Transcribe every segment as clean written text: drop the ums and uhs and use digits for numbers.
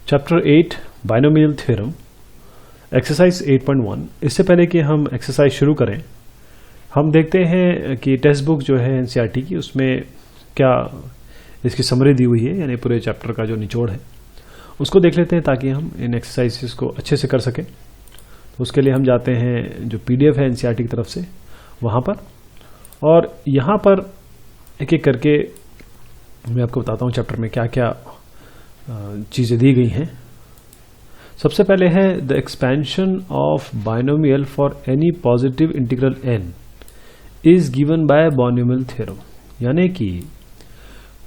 Chapter 8 binomial theorem exercise 8.1। इससे पहले कि हम एक्सरसाइज शुरू करें, हम देखते हैं कि टेक्स्ट बुक जो है एनसीईआरटी की, उसमें क्या इसकी समरी दी हुई है, यानी पूरे चैप्टर का जो निचोड़ है उसको देख लेते हैं ताकि हम इन एक्सरसाइजेस को अच्छे से कर सकें। तो उसके लिए हम जाते हैं जो पीडीएफ है एनसीईआरटी की तरफ से वहाँ पर, और यहाँ पर एक एक करके मैं आपको बताता हूँ चैप्टर में क्या क्या चीज़ें दी गई हैं। सबसे पहले है the expansion of binomial for any positive integral n is given by binomial theorem, यानी कि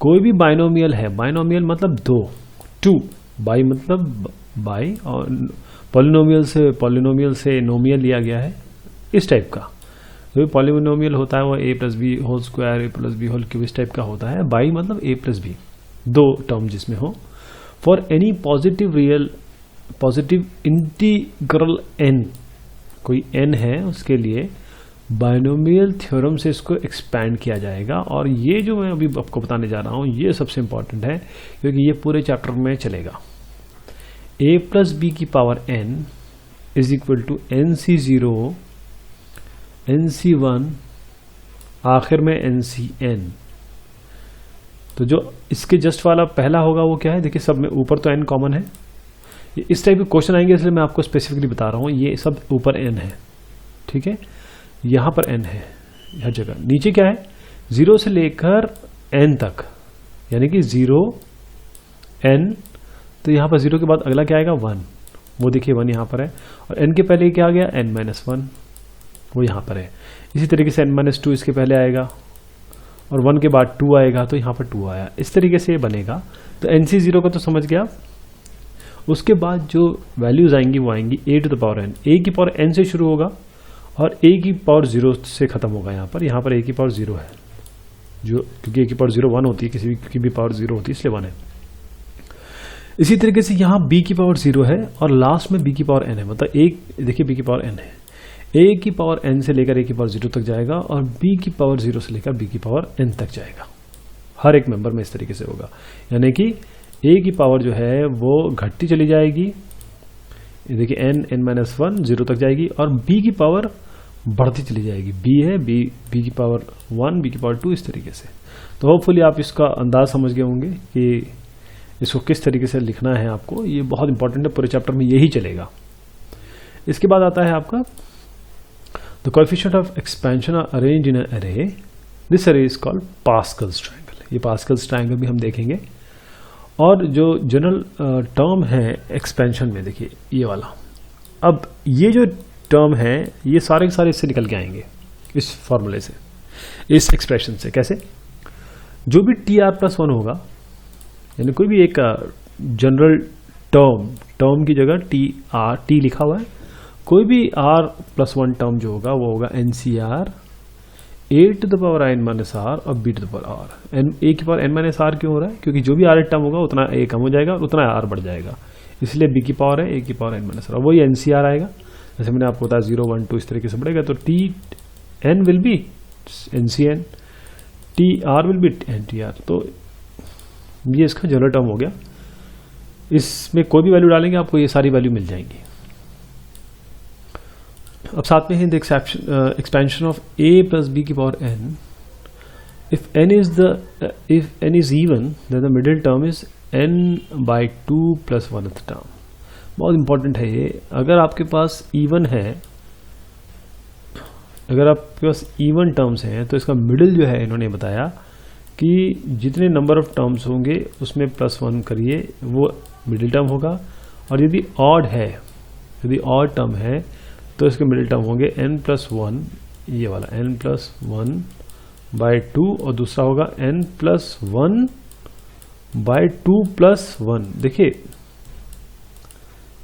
कोई भी बाइनोमियल है, बाइनोमियल मतलब दो, टू, बाई मतलब बाई, और पॉलिनोमियल से नोमियल लिया गया है, इस टाइप का। जो भी पॉलिनोमियल होता है वो a plus B whole square, a plus B whole cube, इस टाइप का होता है। बाई मतलब a प्लस बी, दो टर्म जिसमें हो। For any positive integral n, कोई n है उसके लिए बाइनोमियल थ्योरम से इसको एक्सपैंड किया जाएगा। और ये जो मैं अभी आपको बताने जा रहा हूँ ये सबसे इंपॉर्टेंट है, क्योंकि ये पूरे चैप्टर में चलेगा। a प्लस बी की power n is equal to nc0 nc1 आखिर में ncn। तो जो इसके जस्ट वाला पहला होगा वो क्या है, देखिए सब में ऊपर तो n कॉमन है। इस टाइप के क्वेश्चन आएंगे इसलिए मैं आपको स्पेसिफिकली बता रहा हूँ, ये सब ऊपर n है, ठीक है, यहाँ पर n है हर जगह। नीचे क्या है, 0 से लेकर n तक, यानी कि 0 n, तो यहाँ पर 0 के बाद अगला क्या आएगा 1, वो देखिए 1 यहाँ पर है, और n के पहले क्या आ गया n-1, वो यहाँ पर है। इसी तरीके से n-2 इसके पहले आएगा, और 1 के बाद 2 आएगा, तो यहाँ पर 2 आया। इस तरीके से ये बनेगा। तो nc0 का तो समझ गया। उसके बाद जो वैल्यूज आएंगी वो आएंगी a to the power n। a की पावर n से शुरू होगा और a की पावर 0 से खत्म होगा। यहाँ पर a की पावर 0 है, जो क्योंकि a की पावर 0 1 होती है, किसी की भी पावर 0 होती है, इसलिए 1 है। इसी तरीके से यहाँ b की पावर 0 है और लास्ट में b की पावर n है, मतलब एक देखिए b की पावर n है। a की पावर n से लेकर a की पावर 0 तक जाएगा और b की पावर 0 से लेकर b की पावर n तक जाएगा। हर एक मेंबर में इस तरीके से होगा, यानी कि a की पावर जो है वो घटती चली जाएगी, देखिए n-1 0 तक जाएगी, और b की पावर बढ़ती चली जाएगी। b है, b की पावर 1, b की पावर 2, इस तरीके से। तो होपफुली आप इसका अंदाज समझ गए होंगे कि इसको किस तरीके से लिखना है आपको। ये बहुत इंपॉर्टेंट है, पूरे चैप्टर में यही चलेगा। इसके बाद आता है आपका the coefficient of expansion are arranged in an array, this array is called Pascal's triangle. ये पास्कल्स ट्रायंगल भी हम देखेंगे। और जो जनरल टर्म है एक्सपेंशन में, देखिए ये वाला, अब ये जो टर्म है ये सारे के सारे इससे निकल के आएंगे, इस फॉर्मूले से, इस एक्सप्रेशन से। कैसे? जो भी tr+1 होगा, यानी कोई भी एक जनरल टर्म की जगह t लिखा हुआ है, कोई भी r+1 टर्म जो होगा वो होगा ncr a to the power n-r और b to the power r। a की पावर n-r क्यों हो रहा है? क्योंकि जो भी r टर्म होगा उतना a कम हो जाएगा और उतना r बढ़ जाएगा, इसलिए b की पावर है a की पावर n-r, और वही ncr आएगा। जैसे मैंने आपको बताया 0 1 2 इस तरीके से बढ़ेगा, तो tn will be ncn, tr will be ntr। तो ये इसका जनरल टर्म हो गया। इसमें कोई भी वैल्यू डालेंगे आपको ये सारी वैल्यू मिल जाएंगी। अब साथ में है the expansion of a plus b की power n। If n is even then the middle term is n/2 plus 1th term. बहुत इंपॉर्टेंट है ये। अगर आपके पास इवन है, अगर आपके पास इवन टर्म्स हैं, तो इसका मिडिल जो है, इन्होंने बताया कि जितने नंबर ऑफ टर्म्स होंगे उसमें +1 करिए, वो मिडिल टर्म होगा। और यदि ऑड है, यदि ऑड टर्म है, तो इसके मिडिल टर्म होंगे n+1, ये वाला n+1/2, और दूसरा होगा n+1/2 + 1। देखिए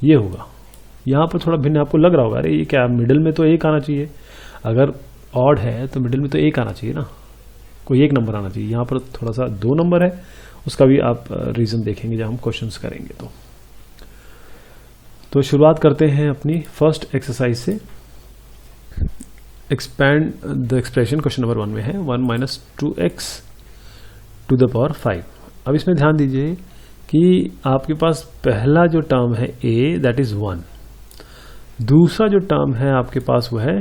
ये होगा। यहाँ पर थोड़ा भिन्न आपको लग रहा होगा, अरे ये क्या, मिडिल में तो 1 आना चाहिए। अगर ऑड है तो मिडिल में तो 1 आना चाहिए ना, कोई एक नंबर आना चाहिए। यहाँ पर थोड़ा सा 2 नंबर है, उसका भी आप रीज़न देखेंगे जब हम क्वेश्चंस करेंगे। तो शुरुआत करते हैं अपनी फर्स्ट एक्सरसाइज से। Expand the expression, question number 1 में है 1 - 2x टू द पावर 5। अब इसमें ध्यान दीजिए कि आपके पास पहला जो टर्म है a दैट इज 1, दूसरा जो टर्म है आपके पास वो है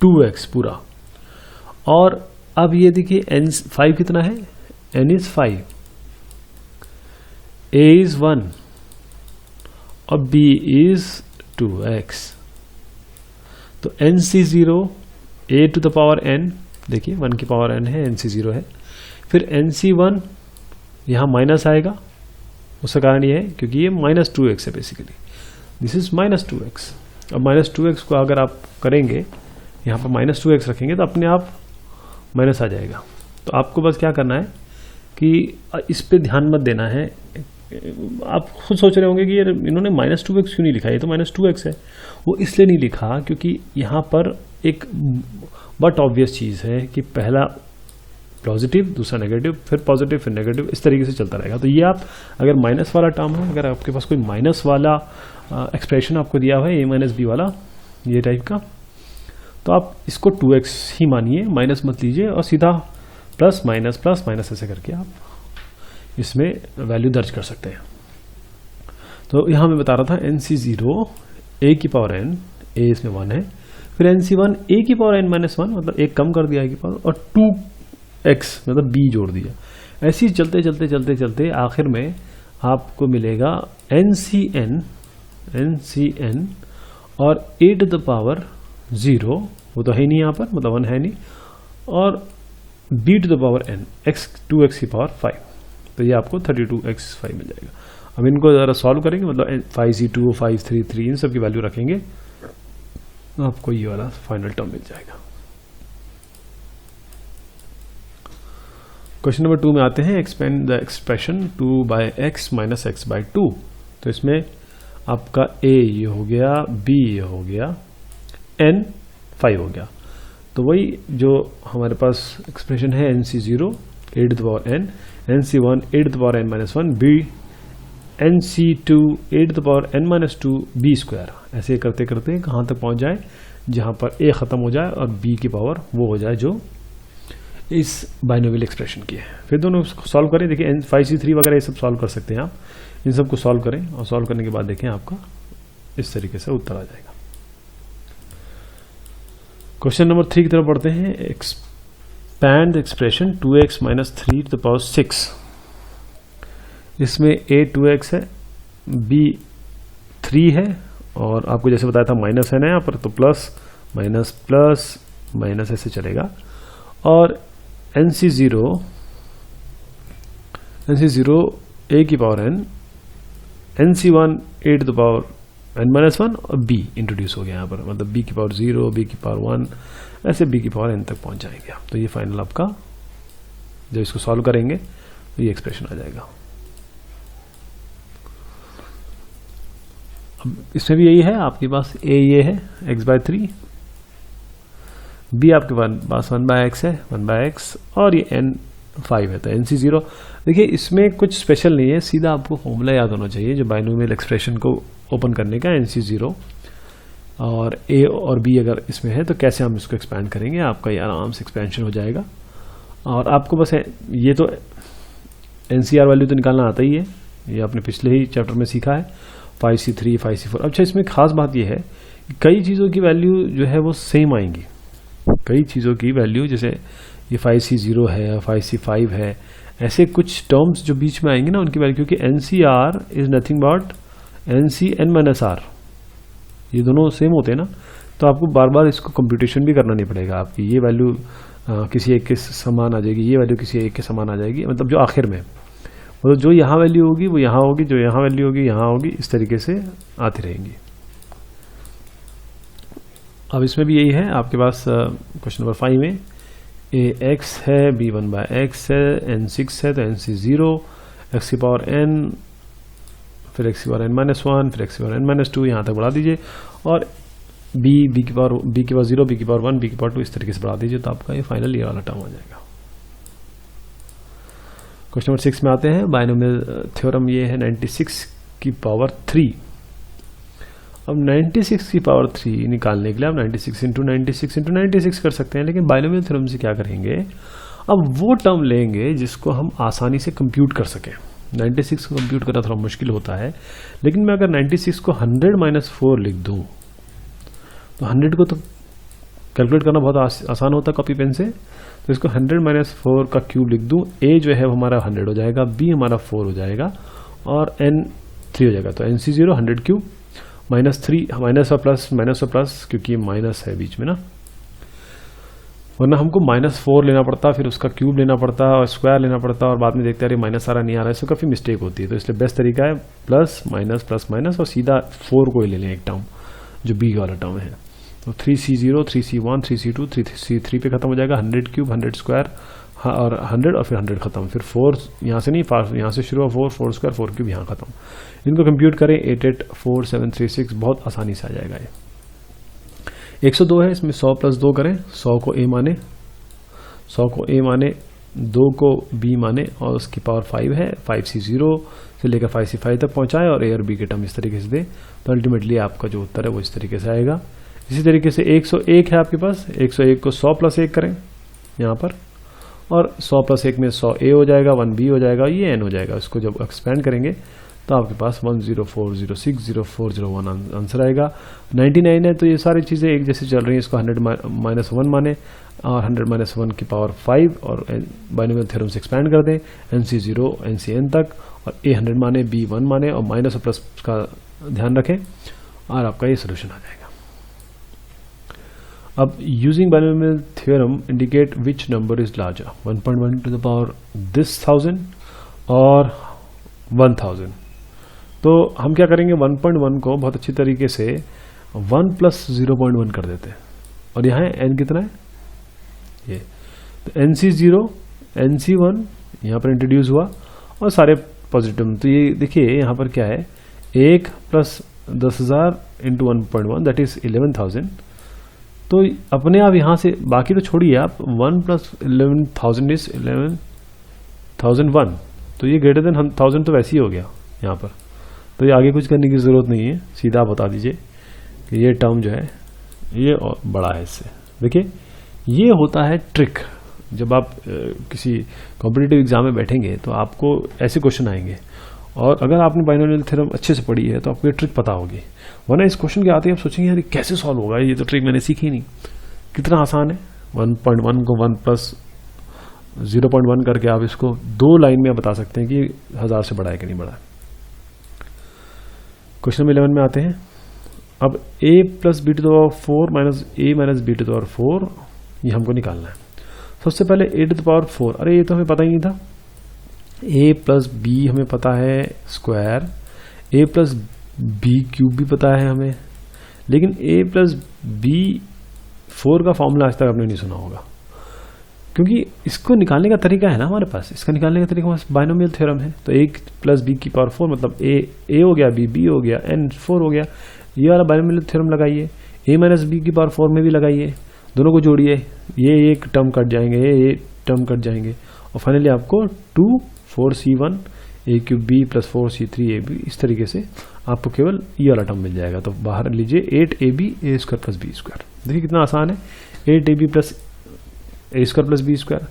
2x पूरा, और अब ये देखिए n 5 कितना है, n इज 5, a इज 1 और b इज 2x। तो nc0 a to the power n, देखिए 1 की पावर n है, nc0 है, फिर nc1 यहाँ माइनस आएगा, उसका कारण ये है क्योंकि ये -2x है, बेसिकली दिस इज -2x। अब -2x को अगर आप करेंगे, यहाँ पर -2x रखेंगे तो अपने आप माइनस आ जाएगा। तो आपको बस क्या करना है कि इस पे ध्यान मत देना है। आप खुद सोच रहे होंगे कि यार इन्होंने -2x क्यों नहीं लिखा, ये तो -2x है। वो इसलिए नहीं लिखा क्योंकि यहाँ पर एक बट ऑब्वियस चीज़ है कि पहला पॉजिटिव, दूसरा नेगेटिव, फिर पॉजिटिव, फिर नेगेटिव, इस तरीके से चलता रहेगा। तो ये आप अगर माइनस वाला टर्म है, अगर आपके पास कोई माइनस वाला एक्सप्रेशन आपको दिया हुआ है a - b वाला, ये टाइप का, तो आप इसको 2x ही मानिए, माइनस मत लीजिए, और सीधा प्लस माइनस ऐसे करके आप इसमें वैल्यू दर्ज कर सकते हैं। तो यहाँ मैं बता रहा था nc0 a की पावर n, a इसमें 1 है, फिर nc1 a की पावर n - 1, मतलब एक कम कर दिया a की पावर, और 2x मतलब b जोड़ दिया। ऐसे ही चलते चलते चलते चलते आखिर में आपको मिलेगा ncn और a टू द पावर 0, वो तो है नहीं यहाँ पर, मतलब 1 है नहीं, और b to the power n, x 2x की पावर 5, तो ये आपको 32x5 मिल जाएगा। अब इनको ज़रा सॉल्व करेंगे, मतलब 5c2 533 इन सब की वैल्यू रखेंगे, तो आपको ये वाला फाइनल टर्म मिल जाएगा। क्वेश्चन नंबर 2 में आते हैं, expand the expression 2/x - x/2। तो इसमें आपका a ये हो गया, b ये हो गया, n 5 हो गया। तो वही जो हमारे पास एक्सप्रेशन है nc0 a to the power n, nc1 a to the power n - 1, b nc2 a to the power n - 2 b square. ऐसे करते करते कहाँ तक पहुँच जाए, जहाँ पर a ख़त्म हो जाए और b की पावर वो हो जाए जो इस बाइनोमियल एक्सप्रेशन की है। फिर दोनों सॉल्व करें, देखिए 5c3 वगैरह ये सब सॉल्व कर सकते हैं आप, इन सब को सॉल्व करें, और सॉल्व करने के बाद देखें आपका इस तरीके से उत्तर आ जाएगा। क्वेश्चन नंबर 3 की तरफ बढ़ते हैं। Expand expression 2x - 3 to the power 6। इसमें a 2x है, b 3 है, और आपको जैसे बताया था माइनस है ना यहाँ पर, तो प्लस माइनस ऐसे चलेगा, और nc0 a की power n, nc1 a to the power n - 1, और b इंट्रोड्यूस हो गया यहाँ पर, मतलब b की पावर 0, b की पावर 1, ऐसे b की पावर n तक पहुँच जाएंगे। तो ये फाइनल आपका, जब इसको सॉल्व करेंगे तो ये एक्सप्रेशन आ जाएगा। अब इसमें भी यही है, आपके पास a ये है x/3, b आपके पास 1/x है, 1/x, और ये n 5 है, तो nc0। देखिए इसमें कुछ स्पेशल नहीं है, सीधा आपको फॉर्मूला याद होना चाहिए जो बाइनोमियल एक्सप्रेशन को ओपन करने का, nc0 और a और b अगर इसमें है तो कैसे हम इसको एक्सपैंड करेंगे, आपका ये आराम से एक्सपेंशन हो जाएगा। और आपको बस ये तो NCR वैल्यू तो निकालना आता ही है, ये आपने पिछले ही चैप्टर में सीखा है, 5c3 5c4। अच्छा, इसमें खास बात ये है कि कई चीज़ों की वैल्यू जो है वो सेम आएंगी, कई चीज़ों की वैल्यू, जैसे ये 5c0 है, 5c5 है, ऐसे कुछ टर्म्स जो बीच में आएंगे ना उनकी वैल्यू, क्योंकि NCR is nothing but NCn - r, ये दोनों सेम होते हैं ना, तो आपको बार बार इसको कंप्यूटेशन भी करना नहीं पड़ेगा। आपकी ये वैल्यू किसी एक के समान आ जाएगी, ये वैल्यू किसी एक के समान आ जाएगी, मतलब जो आखिर में, मतलब जो यहाँ वैल्यू होगी वो यहाँ होगी, जो यहाँ वैल्यू होगी यहाँ होगी, इस तरीके से आती रहेंगी। अब इसमें भी यही है आपके पास, क्वेश्चन नंबर 5 में ax है, b 1/x है, n 6 है, तो nc0 x की पावर n, फिर x की पावर n - 1, फिर x की पावर n - 2, यहाँ तक बढ़ा दीजिए, और b की पावर 0, b की पावर 1, b की पावर 2, इस तरीके से बढ़ा दीजिए, तो आपका ये फाइनल ये वाला टर्म आ जाएगा। क्वेश्चन नंबर 6 में आते हैं, बाइनोमियल थ्योरम ये है 96 की पावर 3। अब 96 की पावर 3 निकालने के लिए आप 96 × 96 × 96 कर सकते हैं, लेकिन बाइनोमियल थ्योरम से क्या करेंगे, अब वो टर्म लेंगे जिसको हम आसानी से कंप्यूट कर सकें। 96 को कंप्यूट करना थोड़ा मुश्किल होता है, लेकिन मैं अगर 96 को 100 माइनस 4 लिख दूं तो 100 को तो कैलकुलेट करना बहुत आसान होता है कॉपी पेन से। तो इसको 100 माइनस 4 का क्यूब लिख दूं, a जो है वो हमारा 100 हो जाएगा, b हमारा 4 हो जाएगा और n 3 हो जाएगा। तो NC0 100 क्यूब माइनस 3, माइनस और प्लस क्योंकि माइनस है बीच में ना, वरना हमको -4 लेना पड़ता, फिर उसका क्यूब लेना पड़ता और स्क्वायर लेना पड़ता और बाद में देखते हैं माइनस आ रहा नहीं आ रहा है, इससे काफ़ी मिस्टेक होती है। तो इसलिए बेस्ट तरीका है प्लस माइनस और सीधा 4 को ही ले लें एक टर्म जो b वाला टर्म है। तो 3C0 3C1 3C2 3C3 पे खत्म हो जाएगा, 100 क्यूब 100 स्क्वायर और 100 और फिर 100 खत्म, फिर 4 यहाँ से नहीं, यहाँ से शुरू हुआ 4 स्क्वायर 4 क्यूब यहाँ खत्म। इनको कंप्यूट करें 884736, बहुत आसानी से आ जाएगा ये। 102 है, इसमें 100 प्लस 2 करें, 100 को a माने, 100 को a माने, 2 को b माने और उसकी पावर 5 है, 5C0 से लेकर 5C5 तक पहुंचाए और a और b के टर्म इस तरीके से दे, तो अल्टीमेटली आपका जो उत्तर है वो इस तरीके से आएगा। इसी तरीके से 101 है आपके पास, 101 को 100 प्लस 1 करें यहाँ पर, और 100 प्लस 1 में 100a हो जाएगा, 1b हो जाएगा, ये n हो जाएगा। इसको जब एक्सपेंड करेंगे तो आपके पास 104060401 आंसर आएगा। 99 है, तो ये सारी चीज़ें एक जैसे चल रही हैं, इसको 100 माइनस 1 माने और 100 माइनस 1 की पावर 5 और बाइनोमियल थ्योरम से एक्सपेंड कर दें NC0 NCN तक, और a 100 माने, b 1 माने और माइनस और प्लस का ध्यान रखें और आपका ये सोल्यूशन आ जाएगा। अब using binomial theorem indicate which number is larger, 1.1 to the power this 1000 और 1000। तो हम क्या करेंगे, 1.1 को बहुत अच्छी तरीके से 1 प्लस 0.1 कर देते हैं, और यहाँ n कितना है ये, तो NC0 NC1 यहाँ पर इंट्रोड्यूस हुआ और सारे पॉजिटिव। तो ये देखिए यहाँ पर क्या है, 1 प्लस 10,000 इंटू 1.1 दैट इज 11,000। तो अपने आप यहाँ से बाकी तो छोड़िए आप, 1 प्लस 11,000 इज 11,001, तो ये ग्रेटर देन 1000 तो वैसे ही हो गया यहाँ पर। तो ये आगे कुछ करने की ज़रूरत नहीं है, सीधा बता दीजिए कि ये टर्म जो है ये बड़ा है इससे। देखिए ये होता है ट्रिक, जब आप किसी कॉम्पिटिटिव एग्जाम में बैठेंगे तो आपको ऐसे क्वेश्चन आएंगे, और अगर आपने बाइनोमियल थ्योरम अच्छे से पढ़ी है तो आपको ये ट्रिक पता होगी, वरना इस क्वेश्चन के आते ही आप सोचेंगे यार कैसे सॉल्व होगा, ये तो ट्रिक मैंने सीखी नहीं। कितना आसान है, 1.1 को 1 प्लस 0.1 करके आप इसको 2 लाइन में बता सकते हैं कि 1000 से बड़ा है कि नहीं बड़ा है। क्वेश्चन नंबर 11 में आते हैं। अब a plus b to the power 4 minus a minus b to the power 4 ये हमको निकालना है। सबसे पहले a टू द पावर 4, अरे ये तो हमें पता ही नहीं था। a प्लस b हमें पता है square, a plus b cube भी पता है हमें, लेकिन a प्लस b 4 का फॉर्मूला आज तक आपने नहीं सुना होगा, क्योंकि इसको निकालने का तरीका है ना हमारे पास, इसका निकालने का तरीका हमारे बाइनोमियल थ्योरम है। तो 1 प्लस b की पावर 4 मतलब a हो गया, b हो गया, n 4 हो गया, ये वाला बाइनोमियल थ्योरम लगाइए, a माइनस b की पावर 4 में भी लगाइए, दोनों को जोड़िए, ये एक टर्म कट जाएंगे, ये टर्म कट जाएंगे, और फाइनली आपको 2 4c1 a cube b plus 4c3 ab, इस तरीके से आपको केवल ये वाला टर्म मिल जाएगा। तो बाहर लीजिए 8ab a square plus b square, देखिए कितना आसान है, 8ab plus a square plus b square.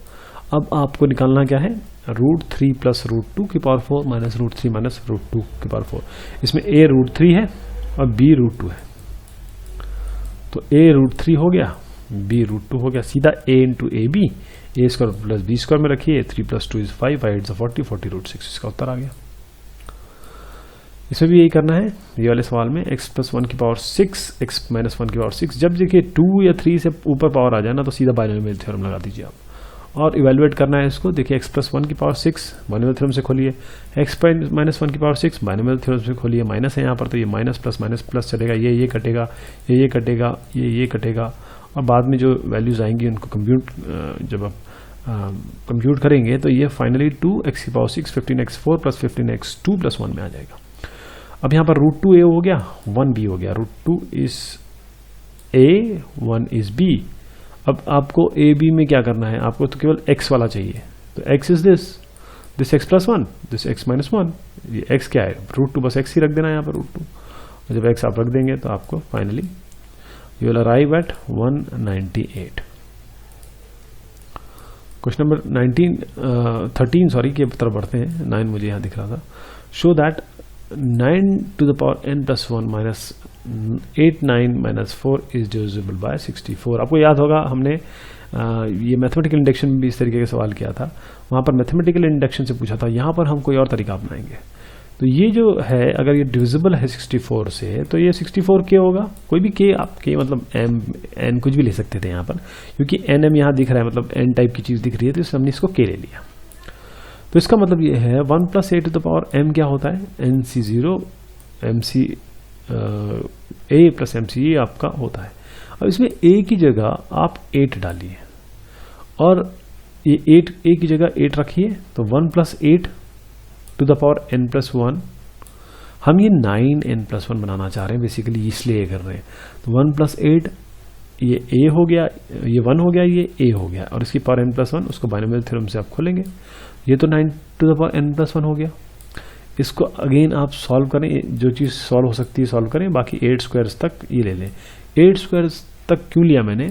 अब आपको निकालना क्या है, √3 प्लस √2 की पावर 4 माइनस √3 माइनस √2 की पावर 4। इसमें a √3 है और b √2 है, तो a √3 हो गया, b √2 हो गया, सीधा a into A B, A square plus B square में रखिए, 3 प्लस 2 इज 5, 5 इज 40, 40 √6, इसका उत्तर आ गया। इसमें भी यही करना है, ये वाले सवाल में x प्लस 1 की पावर 6 x माइनस 1 की पावर 6, जब देखिए 2 या 3 से ऊपर पावर आ जाए ना तो सीधा बाइनोमियल थ्योरम लगा दीजिए आप, और इवेलुएट करना है इसको। देखिए x प्लस 1 की पावर 6 बाइनोमियल थ्योरम से खोलिए, x माइनस 1 की पावर 6 बाइनोमियल थ्योरम से खोलिए, माइनस है यहाँ पर तो ये माइनस प्लस चलेगा, ये कटेगा, ये कटेगा, ये कटेगा, और बाद में जो वैल्यूज आएंगी उनको जब आप कंप्यूट करेंगे तो ये फाइनली 2x की power 6 15x4 plus 15x2 plus 1 में आ जाएगा। अब यहाँ पर √2a हो गया, 1b हो गया, √2 इज a 1 इज b। अब आपको a b में क्या करना है, आपको तो केवल x वाला चाहिए, तो x is this x plus 1, this x minus 1, ये x क्या है, √2, बस x ही रख देना है यहाँ पर √2, और जब x आप रख देंगे तो आपको finally you will arrive at 198। Question number 13 sorry के तरफ बढ़ते हैं। 9 मुझे यहाँ दिख रहा था। Show that 9 to the power n plus 1 minus 8 9 minus 4 is divisible by 64। आपको याद होगा हमने ये मैथमेटिकल इंडक्शन में भी इस तरीके का सवाल किया था, वहाँ पर मैथमेटिकल इंडक्शन से पूछा था, यहाँ पर हम कोई और तरीका अपनाएंगे। तो ये जो है अगर ये डिविजिबल है 64 से तो ये 64 के होगा, कोई भी के आप के मतलब एम एन कुछ भी ले सकते थे यहाँ पर, क्योंकि एन एम यहाँ दिख रहा है मतलब एन टाइप की चीज़ दिख रही है, तो इसलिए हमने इसको के ले लिया। तो इसका मतलब ये है 1 + a to the power m क्या होता है, nc0 mc a + mc ये आपका होता है। अब इसमें a की जगह आप 8 डालिए और ये 8 a की जगह 8 रखिए, तो 1 + 8 to the power n + 1। हम ये 9n + 1 बनाना चाह रहे हैं बेसिकली, इसलिए ये कर रहे हैं। तो 1 + 8 ये a हो गया, ये 1 हो गया, ये a हो गया, और इसकी पावर n + 1 उसको बाइनोमियल थ्योरम से आप खोलेंगे। ये तो 9 to the power n + 1 हो गया। इसको अगेन आप सॉल्व करें, जो चीज़ सॉल्व हो सकती है सॉल्व करें, बाकी 8 स्क्वायर्स तक ये ले लें। 8 स्क्वायर्स तक क्यों लिया मैंने,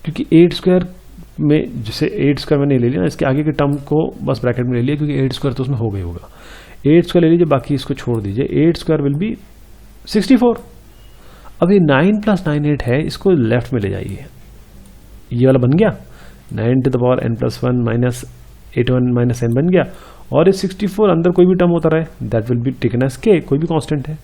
क्योंकि 8 स्क्वायर में जैसे 8 स्क्वायर मैंने ले लिया, इसके आगे के टर्म को बस ब्रैकेट में ले लिया, क्योंकि 8 स्क्वायर तो उसमें हो गई होगा। 8 स्क्वायर ले लीजिए, बाकी इसको छोड़ दीजिए। 8 स्क्वायर विल बी 64। अब ये 9 + 9 8 है, इसको लेफ्ट में ले जाइए, ये वाला बन गया 9 to the power n + 1 minus 8 - n बन गया, और इस 64 अंदर कोई भी टर्म होता रहे, that will be taken as K, कोई भी कांस्टेंट है।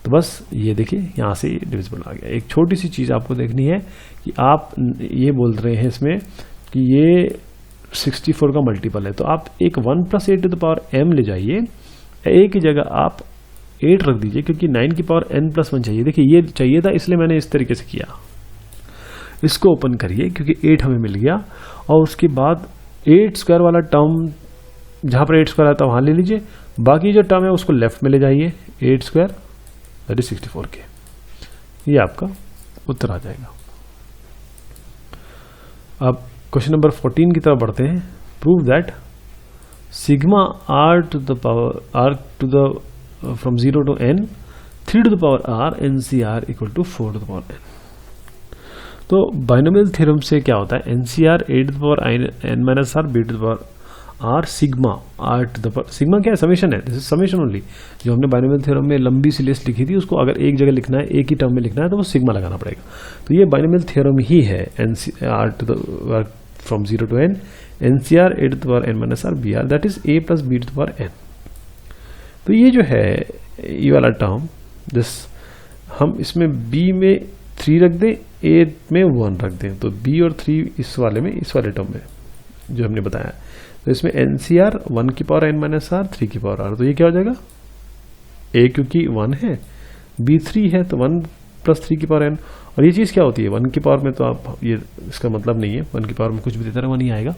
तो बस ये देखिए यहाँ से डिविजिबल आ गया। एक छोटी सी चीज़ आपको देखनी है कि आप ये बोल रहे हैं इसमें कि ये 64 का मल्टीपल है, तो आप एक 1 + 8 to the power m ले जाइए, a की जगह आप 8 रख दीजिए, क्योंकि 9 की पावर n + 1 चाहिए। देखिए ये चाहिए था, इसलिए मैंने इस तरीके से किया। इसको ओपन करिए, क्योंकि 8 हमें मिल गया, और उसके बाद 8 स्क्वायर वाला टर्म जहाँ पर 8 स्क्वायर आता है वहाँ ले लीजिए, बाकी जो टर्म है उसको लेफ्ट में ले जाइए। 8 स्क्वायर दैट इज 64 के, ये आपका उत्तर आ जाएगा। अब क्वेश्चन नंबर 14 की तरफ बढ़ते हैं। Prove that sigma r to the power r to the from 0 to n 3 to the power r ncr equal to 4 to the power n। तो बाइनोमियल थ्योरम से क्या होता है, NCR a to the power n minus r b to the power r sigma r to the power, sigma क्या है, summation है, this is summation only. जो हमने बाइनोमियल थ्योरम में लंबी सी लिस्ट लिखी थी, उसको अगर एक जगह लिखना है, एक ही टर्म में लिखना है, तो वो सिग्मा लगाना पड़ेगा। तो ये बाइनोमियल थ्योरम ही है, NCR to the from 0 to n NCR a to the power n minus r br that is a + b to the power n। तो ये जो है ये वाला टर्म, दिस हम इसमें b में 3 रख दें, a में 1 रख दें, तो b और 3 इस वाले में, इस वाले टर्म में जो हमने बताया। तो इसमें NCR 1 की पावर n - r 3 की पावर r, तो ये क्या हो जाएगा, a क्योंकि 1 है, b 3 है, तो 1 + 3 की पावर n। और ये चीज़ क्या होती है, 1 की पावर में तो आप ये इसका मतलब नहीं है, 1 की पावर में कुछ भी देता रहे 1 ही आएगा,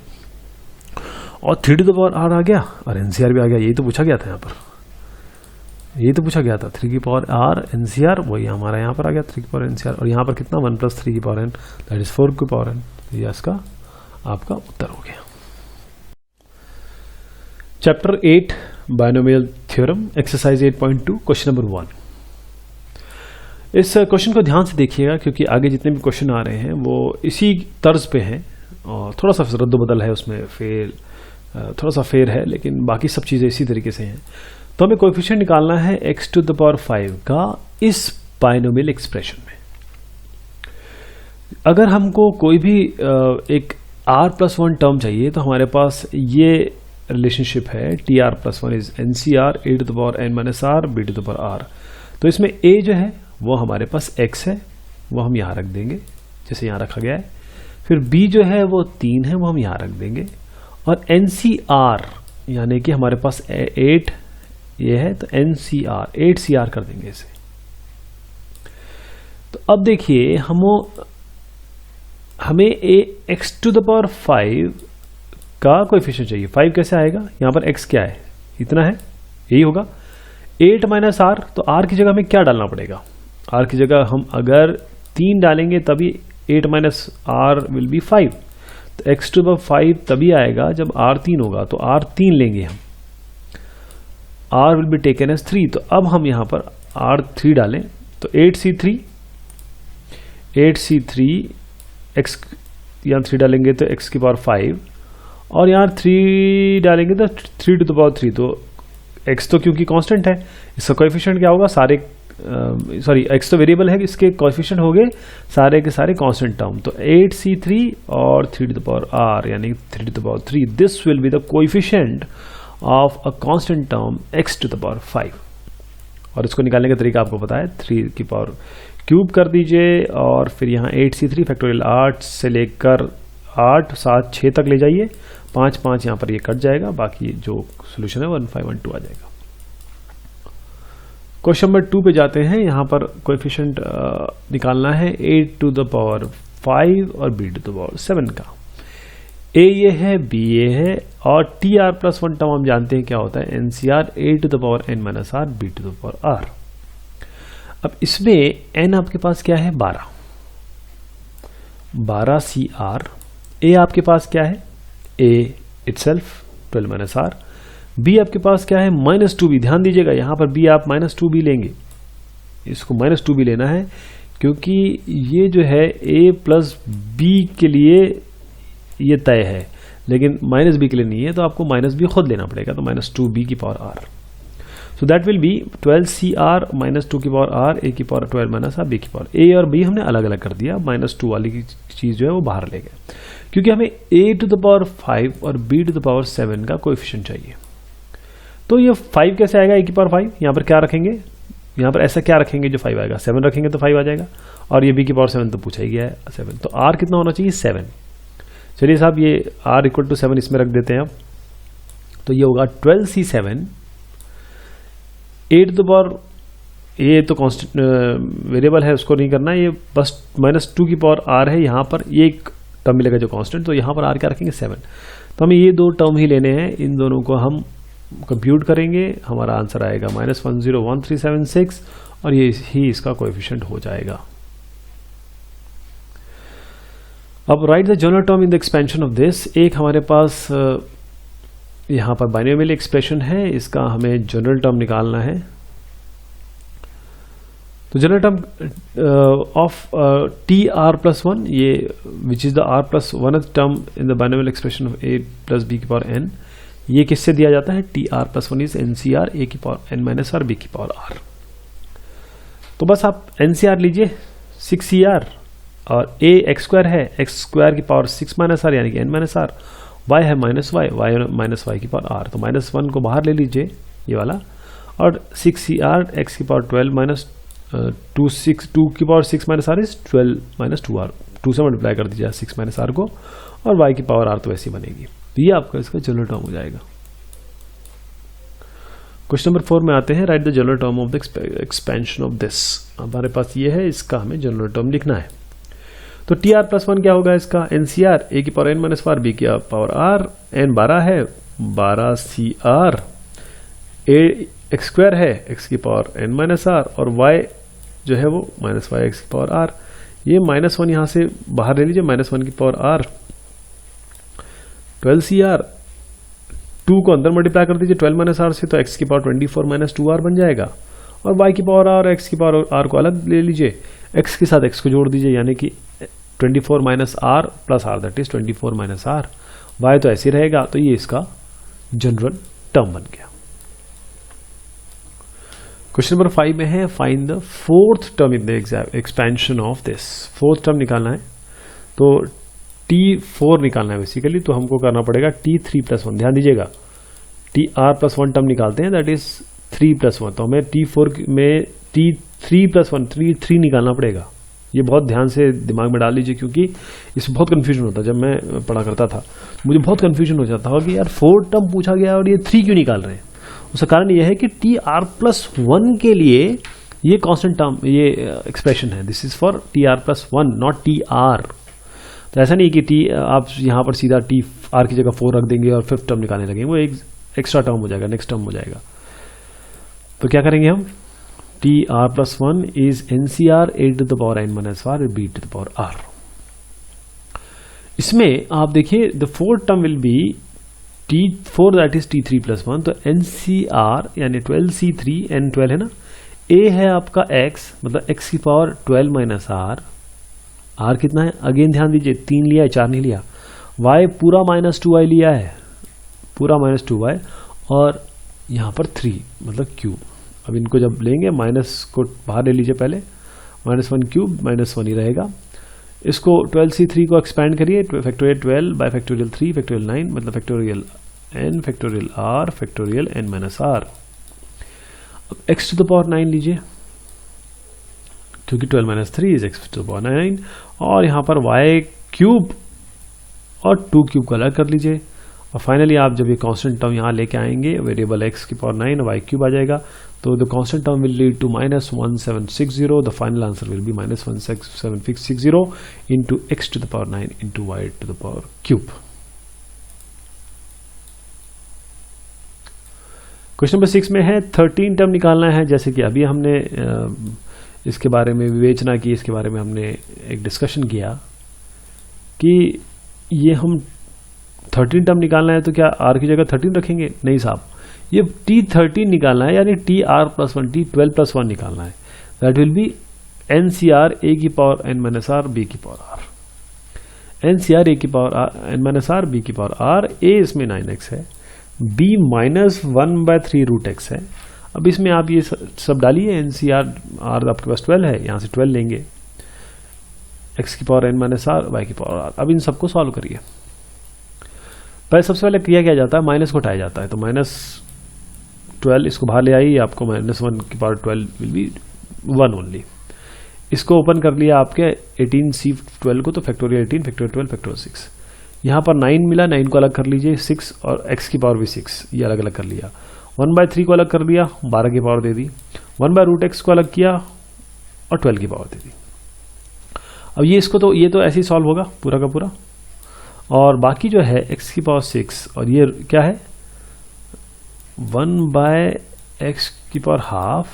और 3 to the power r आ गया, और NCR भी आ गया। यही तो पूछा गया था यहाँ पर, यही तो पूछा गया था, 3 की पावर r NCR, वही हमारा यहाँ पर आ गया 3 की पावर NCR, और यहाँ पर कितना 1 + 3 की पावर n दैट इज 4 की पावर n। तो ये इसका आपका उत्तर हो गया। Chapter 8 binomial theorem, exercise 8.2, question number 1। इस क्वेश्चन को ध्यान से देखिएगा, क्योंकि आगे जितने भी क्वेश्चन आ रहे हैं वो इसी तर्ज पे हैं, और थोड़ा सा रद्द-बदल है उसमें, थोड़ा सा फेर है, लेकिन बाकी सब चीज़ें इसी तरीके से हैं। तो हमें कोएफिशिएंट निकालना है x to the power 5 का इस बाइनोमियल एक्सप्रेशन में। अगर हमको कोई भी एक r + 1 टर्म चाहिए, तो हमारे पास ये रिलेशनशिप है, tr + 1 is NCR a to the power n - r b to the power r। तो इसमें a जो है वो हमारे पास x है, वो हम यहाँ रख देंगे जैसे यहाँ रखा गया है। फिर b जो है वो 3 है, वो हम यहाँ रख देंगे, और NCR यानी कि हमारे पास 8 ये है, तो NCR 8CR कर देंगे इसे। तो अब देखिए हमें x to the power 5 का कोएफिशिएंट चाहिए। 5 कैसे आएगा, यहाँ पर x क्या है, इतना है, यही होगा 8 - r, तो r की जगह हमें क्या डालना पड़ेगा, r की जगह हम अगर 3 डालेंगे तभी 8 - r विल बी 5। तो x to the 5 तभी आएगा जब r 3 होगा, तो r 3 लेंगे हम, r will be taken as 3। तो अब हम यहाँ पर r 3 डालें, तो 8c3 x यहाँ 3 डालेंगे तो x की पावर 5, और यहाँ 3 डालेंगे तो 3 टू द पावर 3, तो x तो क्योंकि कांस्टेंट है, इसका कोएफिशिएंट क्या होगा, सारे सॉरी x तो वेरिएबल है, इसके कोएफिशिएंट हो गए सारे के सारे कांस्टेंट टर्म, तो 8c3 और 3 टू द पावर r यानी 3 to the power 3, this will be the coefficient of a constant term x to the power 5। और इसको निकालने का तरीका आपको पता है, 3 की पावर क्यूब कर दीजिए और फिर यहाँ 8c3 फैक्टोरियल 8 से लेकर 8 7 6 तक ले जाइए, 5 5 यहाँ पर ये कट जाएगा, बाकी जो सोल्यूशन है 1512 आ जाएगा। क्वेश्चन नंबर 2 पे जाते हैं। यहाँ पर कोएफिशिएंट निकालना है 8 टू द पावर 5 और b टू द पावर 7 का। a ये है, b ये है और tr+1 टर्म हम जानते हैं क्या होता है, NCR a to the power n minus r b to the power r। अब इसमें n आपके पास क्या है, 12cr, a आपके पास क्या है, a itself 12 minus r, b आपके पास क्या है, -2b। ध्यान दीजिएगा यहाँ पर b आप -2b लेंगे, इसको -2b लेना है क्योंकि ये जो है a प्लस b के लिए ये तय है, लेकिन -b के लिए नहीं है, तो आपको -b खुद लेना पड़ेगा, तो -2b की power r। So that will B 12cr -2 की पावर r, a की पावर 12 माइनस r, b की पावर। a और b हमने अलग अलग कर दिया, -2 वाली की चीज जो है वो बाहर ले गए, क्योंकि हमें a टू द पावर 5 और b टू द पावर 7 का कोएफिशिएंट चाहिए। तो ये 5 कैसे आएगा, a की पावर 5, यहाँ पर क्या रखेंगे, यहाँ पर ऐसा क्या रखेंगे जो 5 आएगा, 7 रखेंगे तो 5 आ जाएगा, और ये b की पावर 7 तो पूछा ही गया है 7, तो r कितना होना चाहिए, 7। चलिए साहब ये r इक्वल टू 7 इसमें रख देते हैं अब, तो ये होगा 12c7 8 टू द पावर, ये तो कांस्टेंट वेरिएबल है, उसको नहीं करना, ये बस -2 की पावर r है, यहाँ पर ये एक टर्म मिलेगा जो कांस्टेंट, तो यहाँ पर r क्या रखेंगे, 7। तो हमें ये दो टर्म ही लेने हैं, इन दोनों को हम कंप्यूट करेंगे, हमारा आंसर आएगा -101376 और ये ही इसका कोएफिशिएंट हो जाएगा। अब right the general term in the expansion of this. एक हमारे पास यहाँ पर बाइनोमियल एक्सप्रेशन है, इसका हमें जनरल टर्म निकालना है। तो जनरल टर्म ऑफ tr+1, ये which is the r+1th term in the binomial expression of a plus b की पावर n, ये किससे दिया जाता है, tr+1 इज NCR a की power n minus r b की पावर r। तो बस आप NCR लीजिए 6cr और a x² है, x² की पावर 6 माइनस r यानी कि n माइनस r, y है -y, y माइनस y की पावर r, तो -1 को बाहर ले लीजिए ये वाला, और 6cr x की पावर 12 माइनस 2 की power 6 minus r is 12 minus 2r, 2 से मल्टीप्लाई कर दीजिए 6 माइनस r को, और y की पावर r तो वैसी बनेगी, तो ये आपका इसका जनरल टर्म हो जाएगा। क्वेश्चन नंबर 4 में आते हैं, right the general term of the expansion of this. हमारे पास ये है, इसका हमें जनरल टर्म लिखना है। तो tr+1 क्या होगा, इसका NCR a की power n minus r b की पावर r, n 12 है, 12cr, a x² है, x की पावर n माइनस r, और y जो है वो -yx की पावर r, ये -1 यहाँ से बाहर ले लीजिए, -1 की पावर r, 12cr, 2 को अंदर मल्टीप्लाई कर दीजिए 12 माइनस r से, तो x की पावर 24 माइनस 2r बन जाएगा, और y की पावर r और x की पावर r को अलग ले लीजिए, x के साथ x को जोड़ दीजिए, यानी कि 24 minus r plus r, that is 24 minus r, y तो ऐसे रहेगा, तो ये इसका जनरल टर्म बन गया। क्वेश्चन नंबर 5 में है, find the 4th term in the expansion of this. 4th term निकालना है, तो t4 निकालना है बेसिकली, तो हमको करना पड़ेगा t3+1। ध्यान दीजिएगा, tr+1 टर्म निकालते हैं, दैट इज 3+1, तो हमें t4 में t3+1 3 निकालना पड़ेगा। ये बहुत ध्यान से दिमाग में डाल लीजिए, क्योंकि इसमें बहुत कंफ्यूजन होता है। जब मैं पढ़ा करता था मुझे बहुत कंफ्यूजन हो जाता था कि यार 4 टर्म पूछा गया और ये 3 क्यों निकाल रहे हैं। उसका कारण यह है कि tr+1 के लिए ये कांस्टेंट टर्म, ये एक्सप्रेशन है, this is for tr+1 not tr। तो ऐसा नहीं कि आप यहाँ पर सीधा r की जगह 4 रख देंगे और 5th टर्म निकालने लगेंगे, वो एक एक्स्ट्रा टर्म हो जाएगा, नेक्स्ट टर्म हो जाएगा। तो क्या करेंगे हम, tr+1 is NCR a to the power n minus r b to the power r। इसमें आप देखिए the 4th term will be t4 that is t3+1, तो NCR यानी 12c3 n12 है ना, a है आपका x, मतलब x की पावर 12 माइनस r, r कितना है, अगेन ध्यान दीजिए 3 लिया है 4 नहीं लिया, y पूरा -2y लिया है, पूरा -2y, और यहाँ पर 3 मतलब क्यूब। अब इनको जब लेंगे माइनस को बाहर ले लीजिए, पहले -1 क्यूब -1 ही रहेगा। इसको 12c3 को एक्सपैंड करिए, फैक्टोरियल 12 बाय फैक्टोरियल 3 फैक्टोरियल 9 मतलब factorial n factorial r factorial n minus r। अब x टू द पावर 9 लीजिए, क्योंकि 12 minus 3 is x to the power 9, और यहाँ पर y क्यूब और 2 क्यूब को अलग कर लीजिए, और फाइनली आप जब ये कांस्टेंट टर्म यहाँ लेके आएंगे, वेरिएबल x की पावर 9 y क्यूब आ जाएगा, तो the constant term will lead to -1760, the final answer will be -17660 into x to the power 9 into y to the power cube. Question number 6 में है 13 term निकालना है। जैसे कि अभी हमने इसके बारे में विवेचना की, इसके बारे में हमने एक डिस्कशन किया कि ये हम 13 टर्म निकालना है, तो क्या r की जगह 13 रखेंगे? नहीं साहब, ये t13 निकालना है, यानी tr+1 t12+1 निकालना है। That will B NCR a की power n minus r b की पावर r, NCR a की power n minus r b की पावर r, a इसमें 9x है, b -1/3√x है। अब इसमें आप ये सब डालिए, NCR r आपके पास 12 है, यहाँ से 12 लेंगे, x की power n minus r y की पावर r। अब इन सबको सॉल्व करिए। पहले सबसे पहले किया क्या जाता है, माइनस को हटाया जाता है, तो -12 इसको बाहर ले आइए, आपको -1 की पावर 12 विल बी 1 ओनली। इसको ओपन कर लिया आपके 18c12 को, तो फैक्टोरियल 18 फैक्टोरियल 12 फैक्टोरियल 6। यहाँ पर 9 मिला, 9 को अलग कर लीजिए, 6 और x की पावर भी 6, ये अलग अलग कर लिया। 1/3 को अलग कर लिया, 12 की पावर दे दी। 1/√x को अलग किया और 12 की पावर दे दी। अब ये इसको तो ये तो ऐसे ही सॉल्व होगा पूरा का पूरा, और बाकी जो है x की पावर 6 और ये क्या है 1/x की पावर हाफ,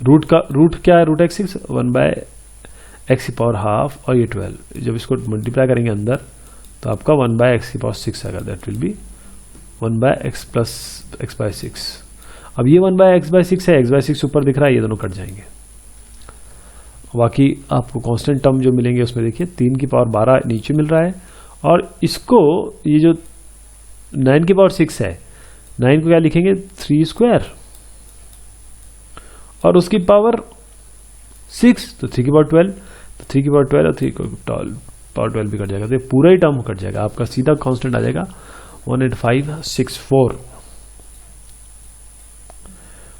रूट क्या है, √x6 1/x की पावर हाफ, और ये 12। जब इसको मल्टीप्लाई करेंगे अंदर, तो आपका 1/x की पावर 6 आएगा, that will B 1/x plus x/6। अब ये 1/x/6 है, x/6 ऊपर दिख रहा है, ये दोनों कट जाएंगे। बाकी आपको कांस्टेंट टर्म जो मिलेंगे उसमें देखिए 3 की पावर 12 नीचे मिल रहा है, और इसको ये जो 9 की पावर 6 है, 9 को क्या लिखेंगे 3² और उसकी पावर 6, तो 3 की पावर 12, तो 3 की पावर 12 और 3 की पावर 12 भी कट जाएगा, तो ये पूरा ही टर्म कट जाएगा, आपका सीधा कांस्टेंट आ जाएगा 18564।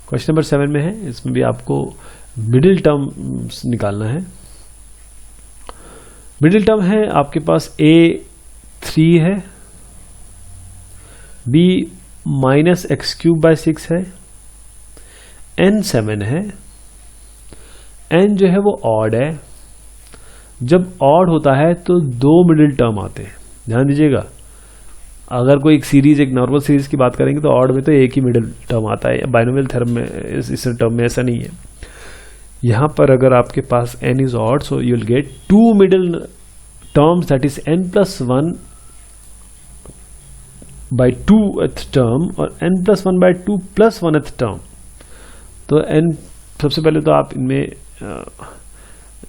क्वेश्चन नंबर 7 में है, इसमें भी आपको मिडिल टर्म निकालना है। मिडिल टर्म है आपके पास a3 है, b -x³/6 है, n 7 है, n जो है वो ऑड है। जब ऑड होता है तो 2 मिडिल टर्म आते हैं, ध्यान दीजिएगा। अगर कोई एक सीरीज, एक नॉर्मल सीरीज की बात करेंगे तो ऑड में तो एक ही मिडिल टर्म आता है, बाइनोमियल थ्योरम में इस टर्म में ऐसा नहीं है। यहां पर अगर आपके पास n is odd, so you will get 2 middle terms, that is n+1/2th term और n+1/2 + 1th टर्म। तो n सबसे पहले तो आप इनमें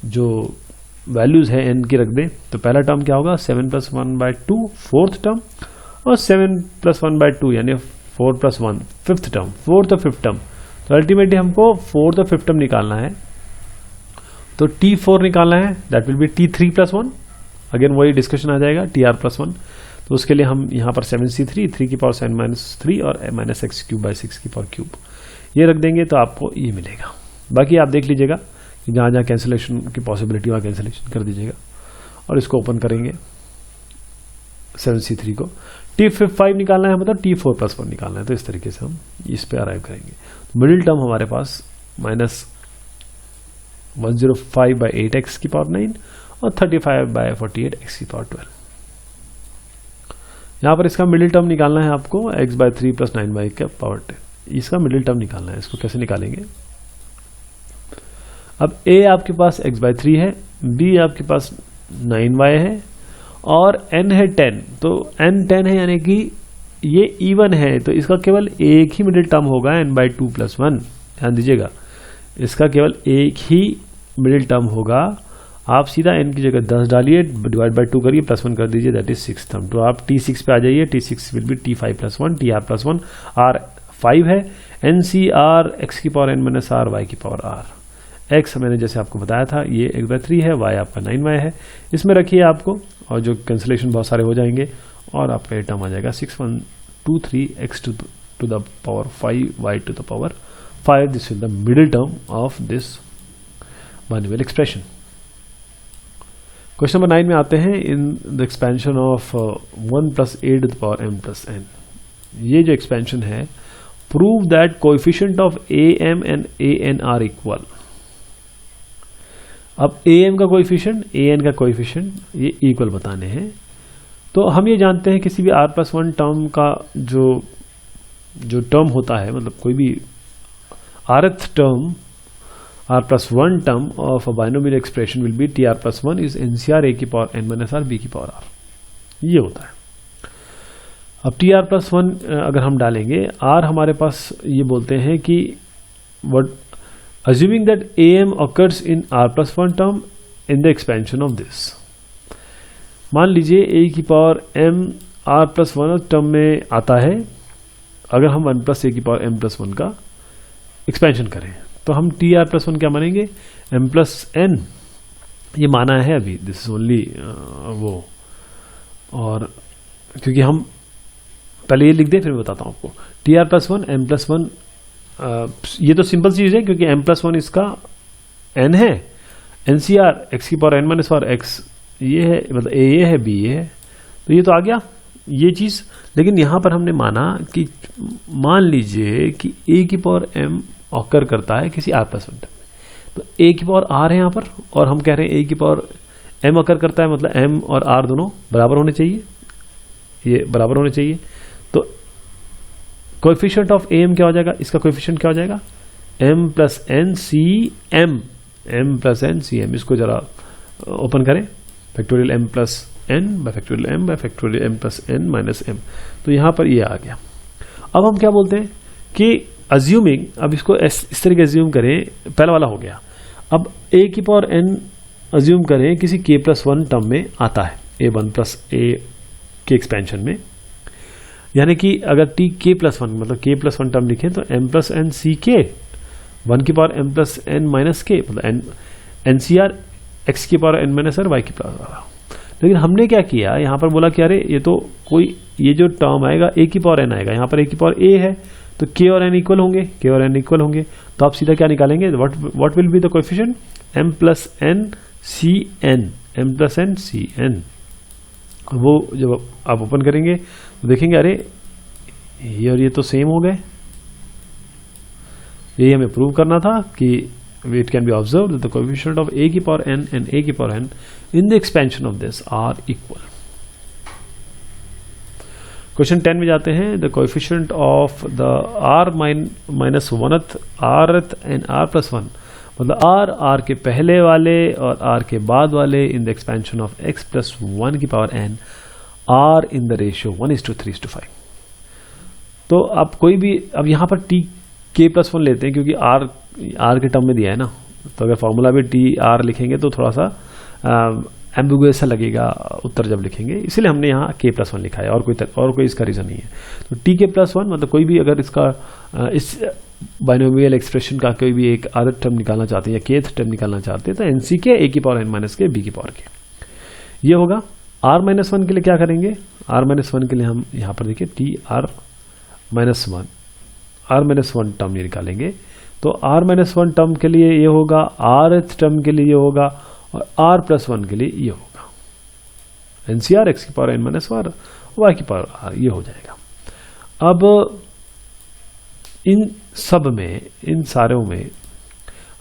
जो वैल्यूज है n की रख दें, तो पहला टर्म क्या होगा 7+1/2 4th टर्म, और 7+1/2 यानी 4+1 5th टर्म, 4th और 5th टर्म। तो अल्टीमेटली हमको 4th और 5th टर्म निकालना है, तो T4 निकालना है, that will B T3+1। Again वही डिस्कशन आ जाएगा TR+1। तो उसके लिए हम यहाँ पर 7c3 3 की पावर 7-3 और -x³/6 की पावर क्यूब ये रख देंगे, तो आपको ये मिलेगा। बाकी आप देख लीजिएगा कि जहाँ जहाँ कैंसिलेशन की पॉसिबिलिटी वहाँ कैंसिलेशन कर दीजिएगा, और इसको ओपन करेंगे 7c3 को। T5 निकालना है, मतलब T4+1 निकालना है, तो इस तरीके से हम इस पे अराइव करेंगे। तो मिडिल टर्म हमारे पास -105/8x की पावर 9 और 35/48x की पावर 12। यहाँ पर इसका मिडिल टर्म निकालना है आपको x/3 + 9y का पावर 10, इसका मिडिल टर्म निकालना है। इसको कैसे निकालेंगे, अब a आपके पास x/3 है, b आपके पास 9y है, और n है 10। तो n 10 है, यानी कि ये इवन है, तो इसका केवल एक ही मिडिल टर्म होगा n/2 + 1। ध्यान दीजिएगा, इसका केवल एक ही मिडिल टर्म होगा, आप सीधा n की जगह 10 डालिए, डिवाइड बाई 2 करिए, +1 कर दीजिए, दैट इज 6 टर्म। तो आप T6 पे आ जाइए, T6 will be T5 + 1, TR+1, R 5 है, NCR x की power n minus r y की पावर r। x मैंने जैसे आपको बताया था ये 1/3 है, y आपका 9y है, इसमें रखिए आपको, और जो कैंसिलेशन बहुत सारे हो जाएंगे और आपका ये टर्म आ जाएगा 6123 x to the power 5 y to the power 5। This is the middle term of this binomial expression. Question number 9 में आते हैं, इन the expansion of 1 + a to the power m + n। ये जो एक्सपेंशन है, prove that coefficient of am and an are equal. अब am का coefficient, an का coefficient ये इक्वल बताने हैं। तो हम ये जानते हैं किसी भी r+1 टर्म का जो टर्म होता है, मतलब कोई भी rth term, r+1 term of a binomial expression will be TR+1 is NCR a की power n minus r b की पावर r। ये होता है। अब TR+1 अगर हम डालेंगे, r हमारे पास ये बोलते हैं कि what assuming that am occurs in r+1 term in the expansion of this। मान लीजिए a की पावर m r+1 टर्म में आता है, अगर हम 1 + a की पावर m+1 का एक्सपेंशन करें तो हम TR+1 क्या मानेंगे, m+n। ये माना है अभी, दिस इज ओनली वो, और क्योंकि हम पहले ये लिख दें फिर मैं बताता हूँ आपको। TR+1 m+1, ये तो सिंपल चीज है क्योंकि m+1 इसका n है, NCR x की power n minus r x ये है, मतलब a ये है, b ये है, तो ये तो आ गया ये चीज। लेकिन यहां पर हमने माना कि मान लीजिए कि a की पावर m ऑकर करता है किसी r+1 टर्म में, तो a की पावर r है यहां पर, और हम कह रहे हैं a की पावर m ऑकर करता है, मतलब m और r दोनों बराबर होने चाहिए, ये बराबर होने चाहिए। तो कोएफिशिएंट ऑफ am क्या हो जाएगा, इसका कोएफिशिएंट क्या हो जाएगा, m + n cm, m + n cm। इसको जरा ओपन करें, factorial m + n bye factorial m by factorial m + n minus m। तो यहां पर ये आ गया। अब हम क्या बोलते हैं कि अज्यूमिंग, अब इसको इस तरह के अज्यूम करें, पहला वाला हो गया। अब a की पावर n अज्यूम करें किसी k+1 टर्म में आता है, a1 + a के एक्सपेंशन में, यानी कि अगर k+1 मतलब k+1 टर्म लिखें तो m + n ck 1 की power m + n minus k, मतलब NCR x की power n minus r y की पावर। लेकिन हमने क्या किया, यहाँ पर बोला कि अरे ये तो कोई, ये जो टर्म आएगा a की पावर n आएगा, यहाँ पर a की पावर a है, तो k और n इक्वल होंगे, k और n इक्वल होंगे, तो आप सीधा क्या निकालेंगे, what will be the coefficient, m + n cn, m + n cn। वो जब आप ओपन करेंगे तो देखेंगे अरे ये और ये तो सेम हो गए। यही हमें प्रूव करना था कि it can be observed that the coefficient of a की पावर n and a की power n in the expansion of this are equal। Question 10 में जाते हैं, the coefficient of the r minus 1th, rth and r+1, मतलब r के पहले वाले और r के बाद वाले in the expansion of x + 1 की power n are in the ratio 1:3:5। तो आप कोई भी, अब यहाँ पर k+1 लेते हैं क्योंकि r के टर्म में दिया है ना, तो अगर फॉर्मूला भी TR लिखेंगे तो थोड़ा सा एम्बिगुअस सा लगेगा उत्तर जब लिखेंगे, इसलिए हमने यहाँ k+1 लिखा है, और कोई इसका रीज़न नहीं है। तो TK+1 मतलब कोई भी अगर इसका इस बाइनोमियल एक्सप्रेशन का कोई भी एक rth टर्म निकालना चाहते हैं या kth टर्म निकालना चाहते हैं तो NCK a की पावर n माइनस के b की पावर के, ये होगा। r-1 के लिए क्या करेंगे, r-1 के लिए हम यहाँ पर देखिए TR-1 r-1 टर्म ये निकालेंगे, तो r-1 टर्म के लिए ये होगा, rth टर्म के लिए ये होगा, और r+1 के लिए ये होगा, NCR x की power n minus r y की पावर r, ये हो जाएगा। अब इन सब में, इन सारों में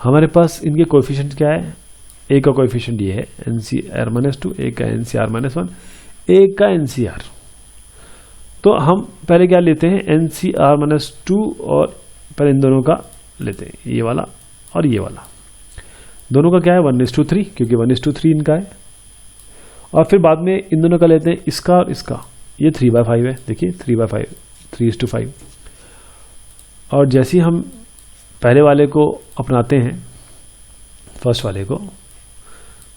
हमारे पास इनके कोएफिशिएंट क्या है, a का कोएफिशिएंट ये है NCR-2, a का NCR-1, a का NCR। तो हम पहले क्या लेते हैं, NCR-2, और पहले इन दोनों का लेते हैं, ये वाला और ये वाला, दोनों का क्या है 1:3, क्योंकि 1:3 इनका है, और फिर बाद में इन दोनों का लेते हैं इसका और इसका, ये 3/5 है, देखिए 3/5, 3:5। और जैसे ही हम पहले वाले को अपनाते हैं, फर्स्ट वाले को,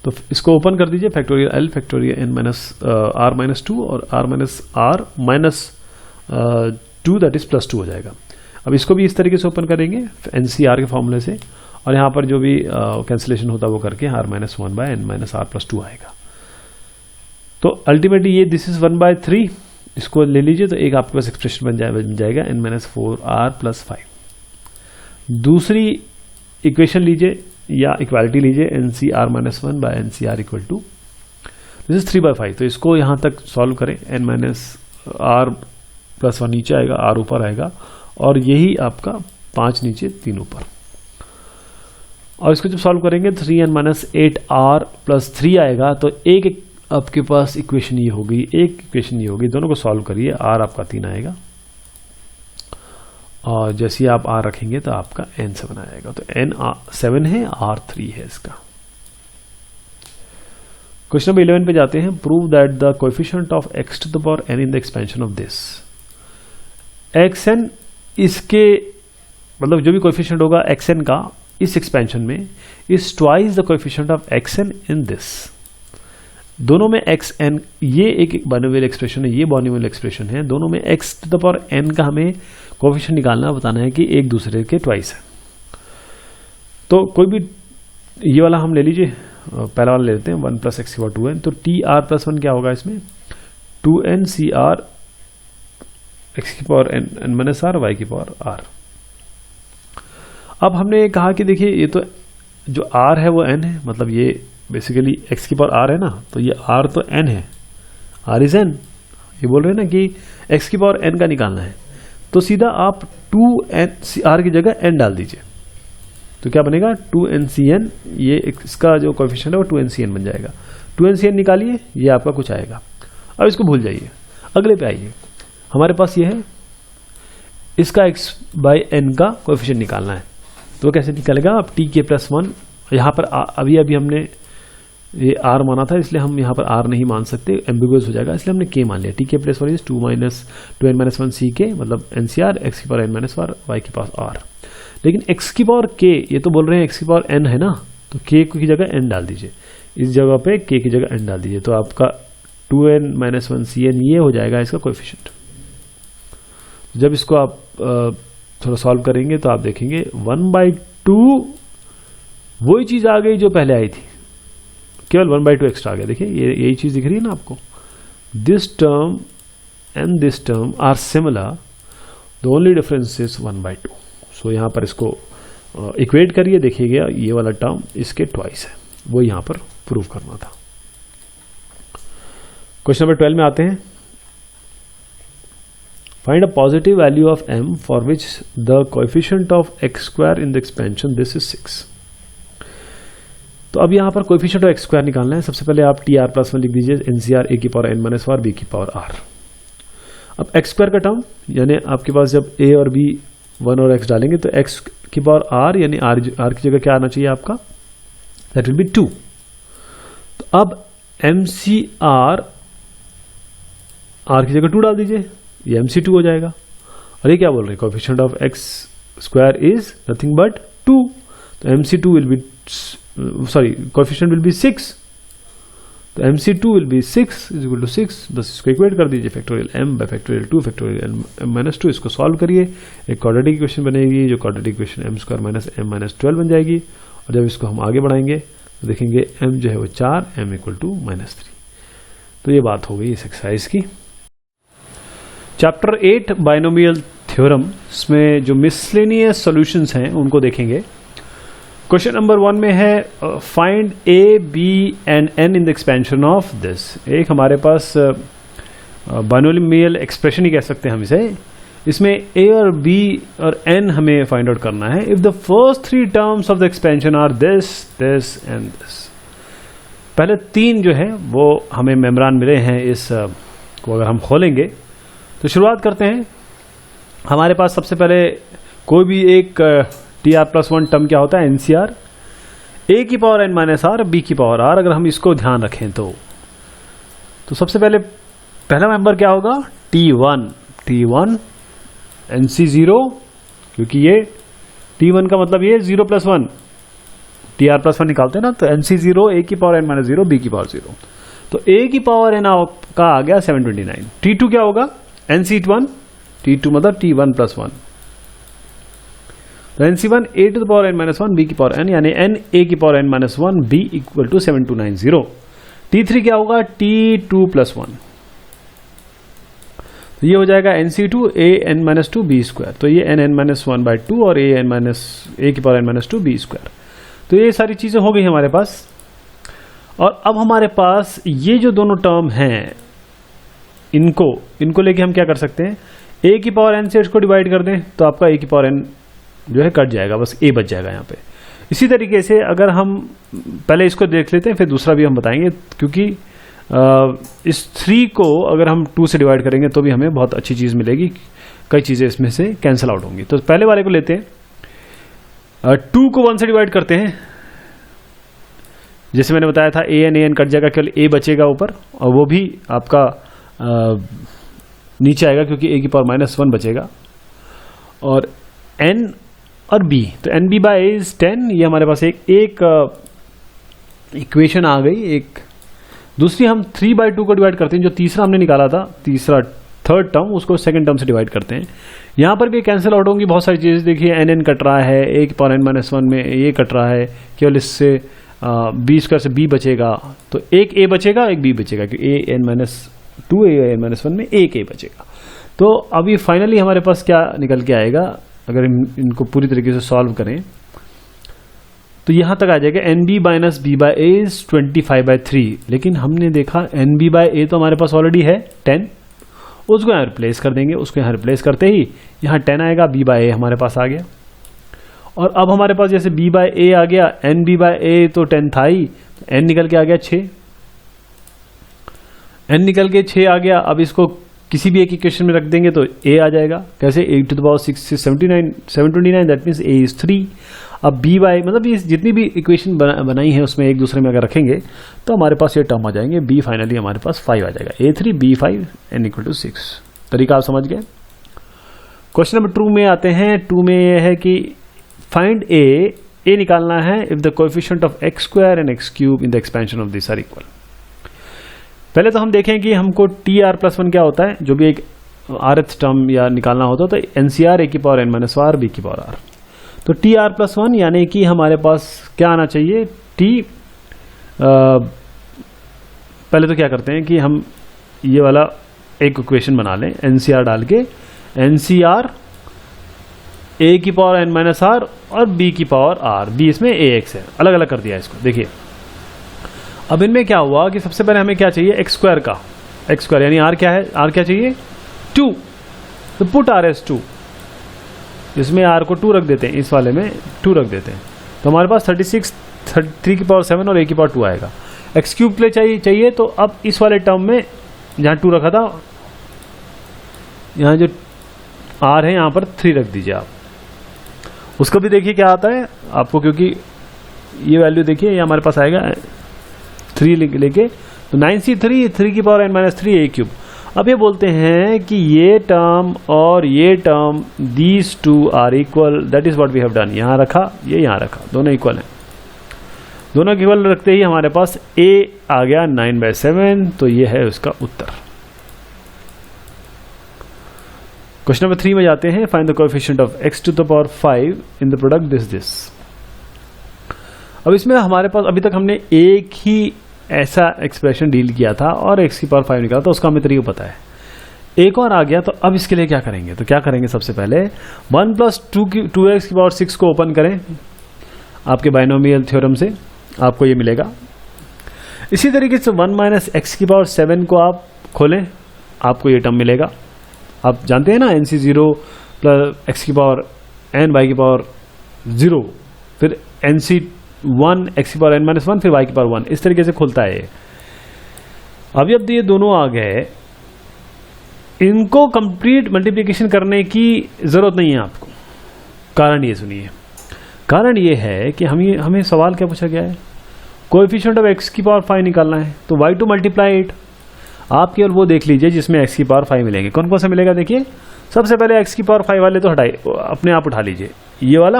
तो इसको ओपन कर दीजिए, factorial L factorial N minus R minus 2 और R minus R minus 2 that is +2 हो जाएगा। अब इसको भी इस तरीके से ओपन करेंगे एनसीआर के फॉर्मूले से, और यहाँ पर जो भी कैंसिलेशन होता है वो करके R minus 1 by N minus R plus 2 आएगा। तो अल्टीमेटली ये दिस इज 1/3, इसको ले लीजिए तो एक आपके पास एक्सप्रेशन बन जाएगा n माइनस 4r प्लस 5। दूसरी इक्वेशन लीजिए या इक्वालिटी लीजिए NCR minus 1 by NCR equal to this is 3/5। तो इसको यहाँ तक सॉल्व करें, n माइनस आर प्लस 1 नीचे आएगा, r ऊपर आएगा, और यही आपका 5 नीचे 3 ऊपर। और इसको जब सॉल्व करेंगे 3n माइनस 8r प्लस 3 आएगा। तो एक आपके पास इक्वेशन ये होगी, एक इक्वेशन ये होगी, दोनों को सॉल्व करिए, r आपका 3 आएगा, और जैसे ही आप r रखेंगे तो आपका n 7 आएगा। तो n 7 है, r 3 है इसका। क्वेश्चन नंबर 11 पे जाते हैं। Prove that the coefficient of x to the power n in the expansion of this. xn इसके मतलब जो भी कोएफिशिएंट होगा xn का इस एक्सपेंशन में is twice the coefficient of xn in this. दोनों में xn, ये एक बाइनोमियल एक्सप्रेशन है, ये बाइनोमियल एक्सप्रेशन है, दोनों में x to the power n का हमें कोएफिशिएंट निकालना, बताना है कि एक दूसरे के ट्वाइस है। तो कोई भी ये वाला हम ले लीजिए, पहला वाला ले लेते हैं 1 प्लस एक्स की पावर 2n। तो टी आर प्लस 1 क्या होगा इसमें 2n सी आर एक्स की पावर n माइनस आर वाई की पावर r। अब हमने कहा कि देखिए ये तो जो r है वो n है, मतलब ये बेसिकली x की पावर r है ना, तो ये r तो n है, r इज n। ये बोल रहे हैं ना कि x की पावर n का निकालना है, तो सीधा आप 2n की जगह n डाल दीजिए, तो क्या बनेगा 2ncn। ये इसका जो कोएफिशिएंट है वो 2ncn बन जाएगा। 2ncn निकालिए, ये आपका कुछ आएगा। अब इसको भूल जाइए, अगले पे आइए। हमारे पास ये है, इसका x बाई n का कोएफिशिएंट निकालना है, तो कैसे निकलेगा आप t k प्लस 1। यहाँ पर अभी हमने ये r माना था, इसलिए हम यहाँ पर r नहीं मान सकते, एम्बिगुअस हो जाएगा, इसलिए हमने k मान लिया। t k plus 1 is 2n minus 1 c k, मतलब NCR x की पावर n माइनस y की पावर r। लेकिन x की पावर k, ये तो बोल रहे हैं x की पावर n है ना, तो k की जगह n डाल दीजिए, इस जगह पे k की जगह n डाल दीजिए, तो आपका 2n माइनस 1 cn ये हो जाएगा इसका कोएफिशिएंट। जब इसको आप थोड़ा सॉल्व करेंगे तो आप देखेंगे 1/2 वही चीज आ गई जो पहले आई थी, केवल 1/2 एक्स्ट्रा आ गया। देखिए यही चीज दिख रही है ना आपको, this term and this term are similar, the only difference is 1/2। So यहाँ पर इसको इक्वेट करिए, देखिएगा ये वाला टर्म इसके ट्वाइस है, वो यहाँ पर प्रूव करना था। क्वेश्चन नंबर 12 में आते हैं। Find a positive value of m for which the coefficient of x square in the expansion this is 6। तो अब यहाँ पर कोएफिशिएंट ऑफ x स्क्वायर निकालना है। सबसे पहले आप टी आर प्लस 1 लिख दीजिए, NCR a की power n minus r b की पावर r। अब x स्क्वायर का टर्म, यानी आपके पास जब a और b 1 और x डालेंगे तो x की पावर r, यानी r की जगह क्या आना चाहिए आपका, दैट विल बी 2। तो अब MCR r की जगह 2 डाल दीजिए, ये MC2 हो जाएगा। और ये क्या बोल रहे हैं, coefficient of x square is nothing but 2, तो MC2 will be coefficient will be 6, तो MC2 will be 6 is equal to 6। बस इसको इक्वेट कर दीजिए, factorial m by factorial 2 factorial m minus 2। इसको सॉल्व करिए, एक क्वाड्रेटिक इक्वेशन बनेगी, जो quadratic equation m square minus m minus 12 बन जाएगी। और जब इसको हम आगे बढ़ाएंगे तो देखेंगे m जो है वो 4, m इक्वल टू -3। तो ये बात हो गई इस एक्सरसाइज की। चैप्टर 8 बाइनोमियल थ्योरम, इसमें जो मिसलेनियस सॉल्यूशंस हैं उनको देखेंगे। क्वेश्चन नंबर 1 में है find a, b and n in the expansion of this. एक हमारे पास बाइनोमियल एक्सप्रेशन ही कह सकते हैं हम इसे, इसमें a और b और n हमें फाइंड आउट करना है। If the first 3 terms of the expansion are this, this and this. पहले 3 जो है वो हमें मेम्ब्रान मिले हैं, इस को अगर हम खोलेंगे तो शुरुआत करते हैं। हमारे पास सबसे पहले कोई भी एक टी आर प्लस 1 टर्म क्या होता है, NCR a की power n minus r b की पावर r। अगर हम इसको ध्यान रखें तो सबसे पहले पहला मेंबर क्या होगा, T1 NC0, क्योंकि ये T1 का मतलब ये 0 + 1 टी आर प्लस वन निकालते हैं ना, तो एन सी जीरो ए की power N minus zero B की पावर जीरो, तो ए की पावर एन का आ गया 729। टी टू क्या होगा, N C one, T two मतलब टी वन प्लस वन, तो N C one A to the power N minus one B की पावर एन, यानी एन ए की power N minus one B equal to 7290। T three क्या होगा, T two plus one, तो ये हो जाएगा N C two A N minus two B square, तो ये N N minus one by two और ए एन माइनस ए की power N minus two B square. तो ये सारी चीजें हो गई हमारे पास। और अब हमारे पास ये जो दोनों टर्म हैं, इनको लेके हम क्या कर सकते हैं, ए की पावर एन से इसको डिवाइड कर दें तो आपका ए की पावर एन जो है कट जाएगा, बस ए बच जाएगा यहाँ पे। इसी तरीके से अगर हम पहले इसको देख लेते हैं, फिर दूसरा भी हम बताएंगे, क्योंकि इस 3 को अगर हम 2 से डिवाइड करेंगे तो भी हमें बहुत अच्छी चीज़ मिलेगी, कई चीज़ें इसमें से कैंसिल आउट होंगी। तो पहले वाले को लेते हैं, 2 को 1 से डिवाइड करते हैं, जैसे मैंने बताया था ए एन कट जाएगा, केवल ए बचेगा ऊपर, और वो भी आपका नीचे आएगा क्योंकि ए की पावर माइनस 1 बचेगा। और एन और बी, तो N B by A is 10, ये हमारे पास एक इक्वेशन आ गई। एक दूसरी हम 3/2 को डिवाइड करते हैं, जो तीसरा हमने निकाला था, थर्ड टर्म, उसको सेकंड टर्म से डिवाइड करते हैं। यहाँ पर भी कैंसिल आउट होंगी बहुत सारी चीज़ें। देखिए एन एन कट रहा है, ए की पावर एन माइनस 1 में ये कट रहा है, केवल इससे बी स्क्वायर से बी बचेगा, तो एक ए बचेगा एक बी बचेगा, क्योंकि ए एन माइनस 2 ए एन माइनस 1 में एक ए बचेगा। तो अभी फाइनली हमारे पास क्या निकल के आएगा, अगर इनको पूरी तरीके से सॉल्व करें तो यहां तक आ जाएगा N B minus B by A is 25/3। लेकिन हमने देखा एन बी बाई ए तो हमारे पास ऑलरेडी है 10, उसको यहाँ रिप्लेस कर देंगे। उसको यहाँ रिप्लेस करते ही यहाँ 10 आएगा, बी बाई ए हमारे पास आ गया। और अब हमारे पास जैसे बी बाई ए आ गया, एन बी बाई ए तो 10 था ही, एन निकल के आ गया 6, एन निकल के 6 आ गया। अब इसको किसी भी एक इक्वेशन में रख देंगे तो ए आ जाएगा। कैसे, 8 टू द पावर 6 से 729, दैट मीन्स ए इज 3। अब बी बाई, मतलब ये जितनी भी इक्वेशन बनाई है उसमें एक दूसरे में अगर रखेंगे तो हमारे पास ये टर्म आ जाएंगे। बी फाइनली हमारे पास 5 आ जाएगा, A3 B5 n equal to 6। तरीका आप समझ गए। क्वेश्चन नंबर 2 में आते हैं। 2 में ये है कि फाइंड ए निकालना है if the coefficient of x square and x cube in the expansion of this are equal. पहले तो हम देखें कि हमको TR+1 क्या होता है, जो भी एक rth टर्म या निकालना होता है तो NCR a की power n minus r b की पावर r। तो TR+1 यानी कि हमारे पास क्या आना चाहिए, पहले तो क्या करते हैं कि हम ये वाला एक इक्वेशन बना लें, NCR डाल के, NCR a की पावर n माइनस r और b की पावर r, b इसमें ax है, अलग अलग कर दिया इसको। देखिए अब इनमें क्या हुआ कि सबसे पहले हमें क्या चाहिए, x स्क्वायर का, x स्क्वायर यानी r क्या है, r क्या चाहिए 2, तो पुट r एस 2, इसमें r को 2 रख देते हैं, इस वाले में 2 रख देते हैं, तो हमारे पास 36 3 की पावर 7 और a की पावर 2 आएगा। x क्यूब के लिए चाहिए तो अब इस वाले टर्म में जहाँ 2 रखा था, यहाँ जो r है यहाँ पर 3 रख दीजिए आप। उसको भी देखिए क्या आता है आपको, क्योंकि ये वैल्यू देखिए ये हमारे पास आएगा 3 लेके, तो 9c3 3 की power n minus 3 a cube. अब ये बोलते हैं कि ये टर्म और ये term these two are equal, that is what we have done. यहाँ रखा, ये यहाँ रखा, दोनों इक्वल हैं। दोनों इक्वल रखते ही हमारे पास a आ गया 9/7, तो ये है उसका उत्तर। क्वेश्चन नंबर 3 में जाते हैं। Find the coefficient of x to the power 5 in the product this. अब इसमें हमारे पास अभी तक हमने एक ही ऐसा एक्सप्रेशन डील किया था और x की पावर 5 निकाला था, उसका हमें तरीका पता है। एक और आ गया, तो अब इसके लिए क्या करेंगे, तो क्या करेंगे, सबसे पहले 1 + 2x की पावर 6 को ओपन करें आपके बाइनोमियल थ्योरम से, आपको ये मिलेगा। इसी तरीके से 1 - x की पावर 7 को आप खोलें, आपको ये टर्म मिलेगा। आप जानते हैं ना, NC0 + x की पावर n y की पावर 0, फिर NC1 x की पावर n माइनस 1, फिर y की पावर 1, इस तरीके से खुलता है ये। अभी अब ये दोनों आ गए, इनको कंप्लीट मल्टीप्लिकेशन करने की जरूरत नहीं है आपको। कारण ये सुनिए, कारण ये है कि हमें सवाल क्या पूछा गया है, कोएफिशिएंट ऑफ x की पावर 5 निकालना है, तो y टू मल्टीप्लाई 8। आप केवल वो देख लीजिए जिसमें x की पावर 5 मिलेंगे। कौन कौन सा मिलेगा, देखिए सबसे पहले x की पावर 5 वाले तो हटाइए, अपने आप उठा लीजिए, ये वाला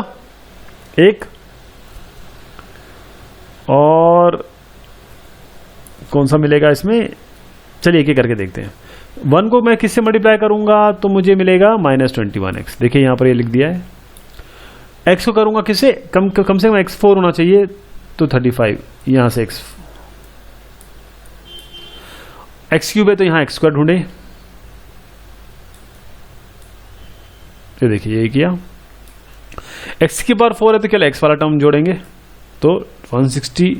एक, और कौन सा मिलेगा इसमें, चलिए एक एक करके देखते हैं। 1 को मैं किससे मल्टीप्लाई करूंगा तो मुझे मिलेगा -21x। देखिए यहां पर ये लिख दिया है। x को करूंगा किससे, कम से कम x4 होना चाहिए, तो 35, यहां से x³ है तो यहां x² ढूंढे। ये देखिए ये किया। x⁴ है तो केवल x वाला टर्म जोड़ेंगे, तो 160,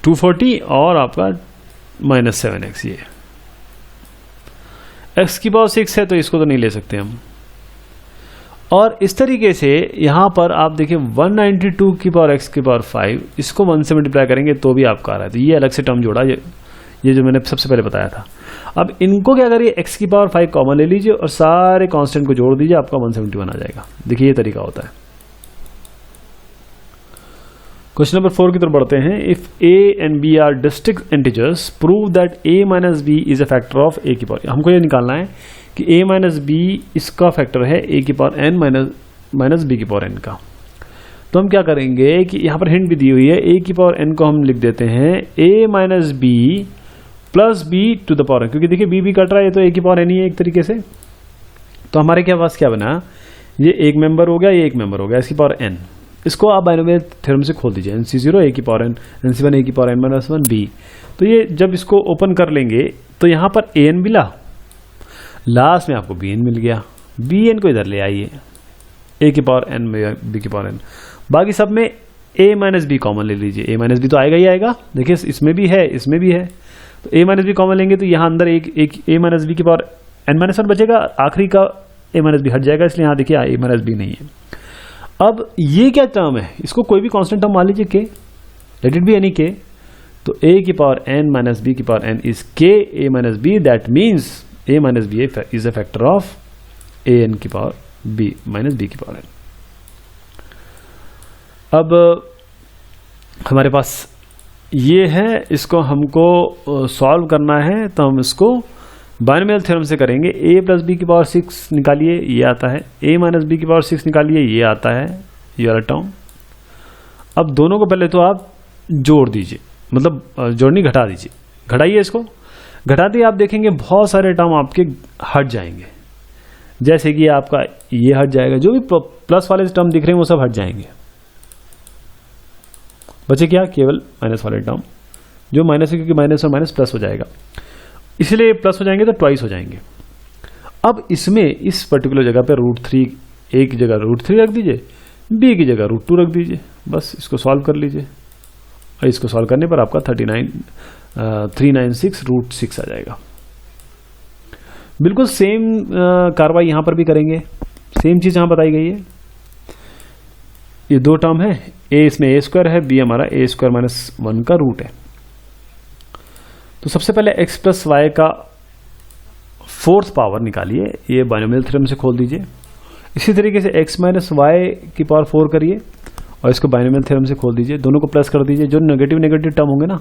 240 और आपका -7x। ये x⁻6 है तो इसको तो नहीं ले सकते हम। और इस तरीके से यहां पर आप देखिए 192x⁵, इसको 1 से मल्टीप्लाई करेंगे तो भी आपका आ रहा है। तो ये अलग से टर्म जोड़ा, ये जो मैंने सबसे पहले बताया था। अब इनको क्या करिए, x⁵ कॉमन ले लीजिए और सारे कांस्टेंट को जोड़ दीजिए, आपका 171 आ जाएगा। देखिए ये तरीका होता है। क्वेश्चन नंबर 4 की तरफ बढ़ते हैं। If a and b are distinct integers, prove that a - b is a factor of a की पावर। हमको ये निकालना है कि a - b इसका फैक्टर है a की पावर n माइनस b की पावर n का। तो हम क्या करेंगे कि यहाँ पर हिंट भी दी हुई है, a की पावर n को हम लिख देते हैं a - b plus b to the power n, क्योंकि देखिए b कट रहा है, तो a की पावर n ही है एक तरीके से। तो हमारे क्या पास क्या बना, ये एक मेंबर हो गया, ये एक मेंबर हो गया, इसकी पावर n। इसको आप बाइनोमियल थ्योरम से खोल दीजिए, NC0 a की पावर n, NC1 a की पावर n - 1 b। तो ये जब इसको ओपन कर लेंगे तो यहाँ पर an मिला, लास्ट में आपको bn मिल गया। bn को इधर ले आइए, a की पावर n में b की पावर n, बाकी सब में a - b कॉमन ले लीजिए। a - b तो आएगा ही आएगा, देखिए इसमें भी है, इसमें भी है। तो a - b कॉमन लेंगे तो यहाँ अंदर एक a - b की पावर n - 1 बचेगा, आखिरी का a - b हट जाएगा, इसलिए यहाँ देखिए a - b नहीं है। अब ये क्या टर्म है, इसको कोई भी कांस्टेंट टर्म मान लीजिए k, let it be any k। तो a की पावर n - b की power n is k a - b, that means a - b is a factor of a n की पावर b - b की power n। अब हमारे पास ये है, इसको हमको सॉल्व करना है, तो हम इसको बाइनोमियल थ्योरम से करेंगे। a + b की पावर 6 निकालिए, ये आता है। a - b की पावर 6 निकालिए, ये आता है, ये वाला टर्म। अब दोनों को पहले तो आप जोड़ दीजिए, मतलब जोड़नी घटा दीजिए, घटाइए इसको। घटाते आप देखेंगे बहुत सारे टर्म आपके हट जाएंगे, जैसे कि आपका ये हट जाएगा, जो भी प्लस वाले टर्म दिख रहे हैं वो सब हट जाएंगे। बचे क्या, केवल माइनस वाले टर्म, जो माइनस है क्योंकि माइनस और माइनस प्लस हो जाएगा, इसलिए प्लस हो जाएंगे तो ट्वाइस हो जाएंगे। अब इसमें इस पर्टिकुलर जगह पे √3, a की जगह √3 रख दीजिए, b की जगह √2 रख दीजिए, बस इसको सॉल्व कर लीजिए। और इसको सॉल्व करने पर आपका 396 √6 आ जाएगा। बिल्कुल सेम कार्रवाई यहां पर भी करेंगे, सेम चीज यहां बताई गई है। ये दो टर्म है, a इसमें a² है, b हमारा a² - 1 का रूट है। तो सबसे पहले x + y का 4th पावर निकालिए, ये बाइनोमियल थ्योरम से खोल दीजिए। इसी तरीके से x - y की पावर 4 करिए और इसको बाइनोमियल थ्योरम से खोल दीजिए, दोनों को प्लस कर दीजिए। जो नेगेटिव टर्म होंगे ना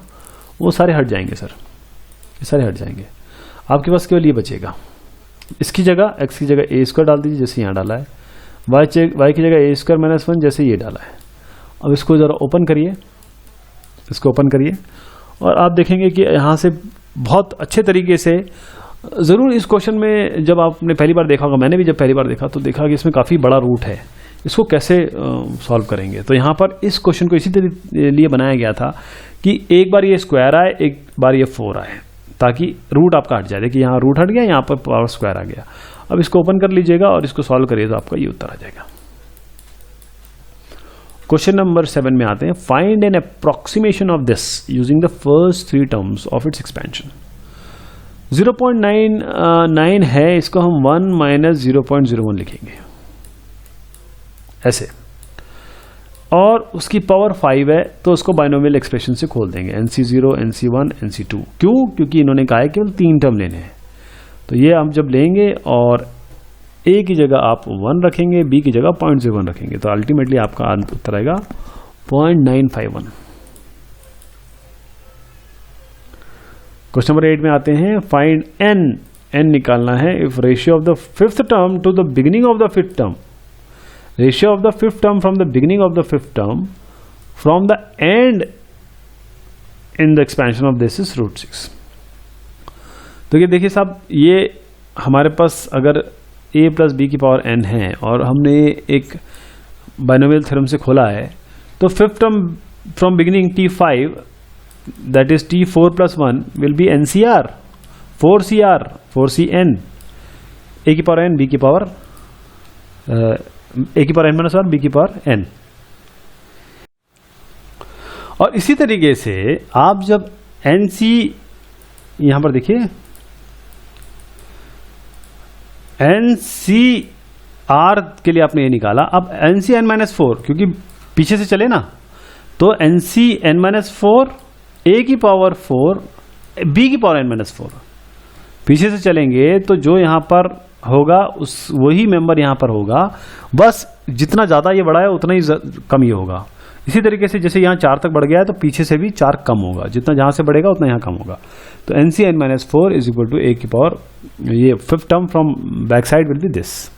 वो सारे हट जाएंगे सर, ये सारे हट जाएंगे। आपके पास केवल ये बचेगा, इसकी जगह x की जगह a² डाल दीजिए जैसे यहाँ डाला है, y की जगह a² - 1 जैसे ये डाला है। अब इसको ज़रा ओपन करिए, इसको ओपन करिए और आप देखेंगे कि यहाँ से बहुत अच्छे तरीके से, ज़रूर इस क्वेश्चन में जब आपने पहली बार देखा होगा, मैंने भी जब पहली बार देखा तो देखा कि इसमें काफ़ी बड़ा रूट है, इसको कैसे सॉल्व करेंगे। तो यहाँ पर इस क्वेश्चन को इसी लिए बनाया गया था कि एक बार ये स्क्वायर आए, एक बार ये 4 आए, ताकि रूट आपका हट जाए। देखिए यहाँ रूट हट गया, यहाँ पर पावर स्क्वायर आ गया। अब इसको ओपन कर लीजिएगा और इसको सॉल्व करिए तो आपका ये उत्तर आ जाएगा। क्वेश्चन नंबर 7 में आते हैं। Find an approximation of this using the first 3 terms of its expansion. 0.99 है, इसको हम 1 - 0.01 लिखेंगे ऐसे, और उसकी पावर 5 है तो उसको बाइनोमियल एक्सप्रेशन से खोल देंगे, NC0, NC1, NC2। क्यों? क्योंकि इन्होंने कहा है केवल 3 टर्म लेने हैं। तो ये हम जब लेंगे और a की जगह आप 1 रखेंगे, b की जगह 0.01 रखेंगे, तो अल्टीमेटली आपका उत्तर आएगा 0.951। क्वेश्चन नंबर 8 में आते हैं। फाइंड n निकालना है if ratio of the 5th term to the beginning of the 5th term, ratio of the 5th term from the beginning of the 5th term from the end in the expansion of this is √6। तो ये देखिए साहब, ये हमारे पास अगर a plus B की power n है और हमने एक बाइनोमियल थ्योरम से खोला है, तो fifth term from beginning t5 that is t4 plus 1 will be NCR 4CR 4CN a की पावर n b की पावर a की पावर n माइनस 1 b की पावर n। और इसी तरीके से आप जब NC यहां पर देखिए NCR के लिए आपने ये निकाला, अब NCn-4 क्योंकि पीछे से चले ना, तो NCn-4 a की पावर 4 b की पावर n-4 पीछे से चलेंगे, तो जो यहां पर होगा उस वही मेंबर यहां पर होगा, बस जितना ज्यादा ये बढ़ा है उतना ही कम ये होगा। इसी तरीके से जैसे यहाँ 4 तक बढ़ गया है तो पीछे से भी 4 कम होगा, जितना जहां से बढ़ेगा उतना यहाँ कम होगा। तो NCn-4 is equal to a की पावर, ये fifth term from back side will be this.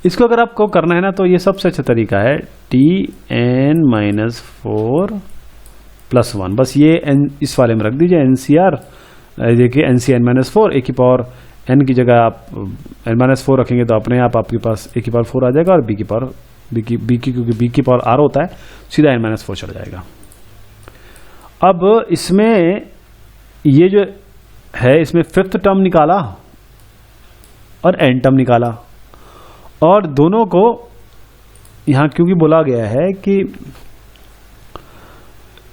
इसको अगर आपको करना है ना, तो ये सबसे अच्छा तरीका है Tn-4 प्लस 1, बस ये n इस वाले में रख दीजिए NCR। देखिए NCn-4 a की पावर n की जगह आप n-4 रखेंगे तो अपने आप आपके पास a की पावर 4 आ जाएगा, और b की पावर क्योंकि b की पावर r होता है, सीधा n-4 चढ़ जाएगा। अब इसमें ये जो है, इसमें फिफ्थ टर्म निकाला और n टर्म निकाला, और दोनों को यहां क्योंकि बोला गया है कि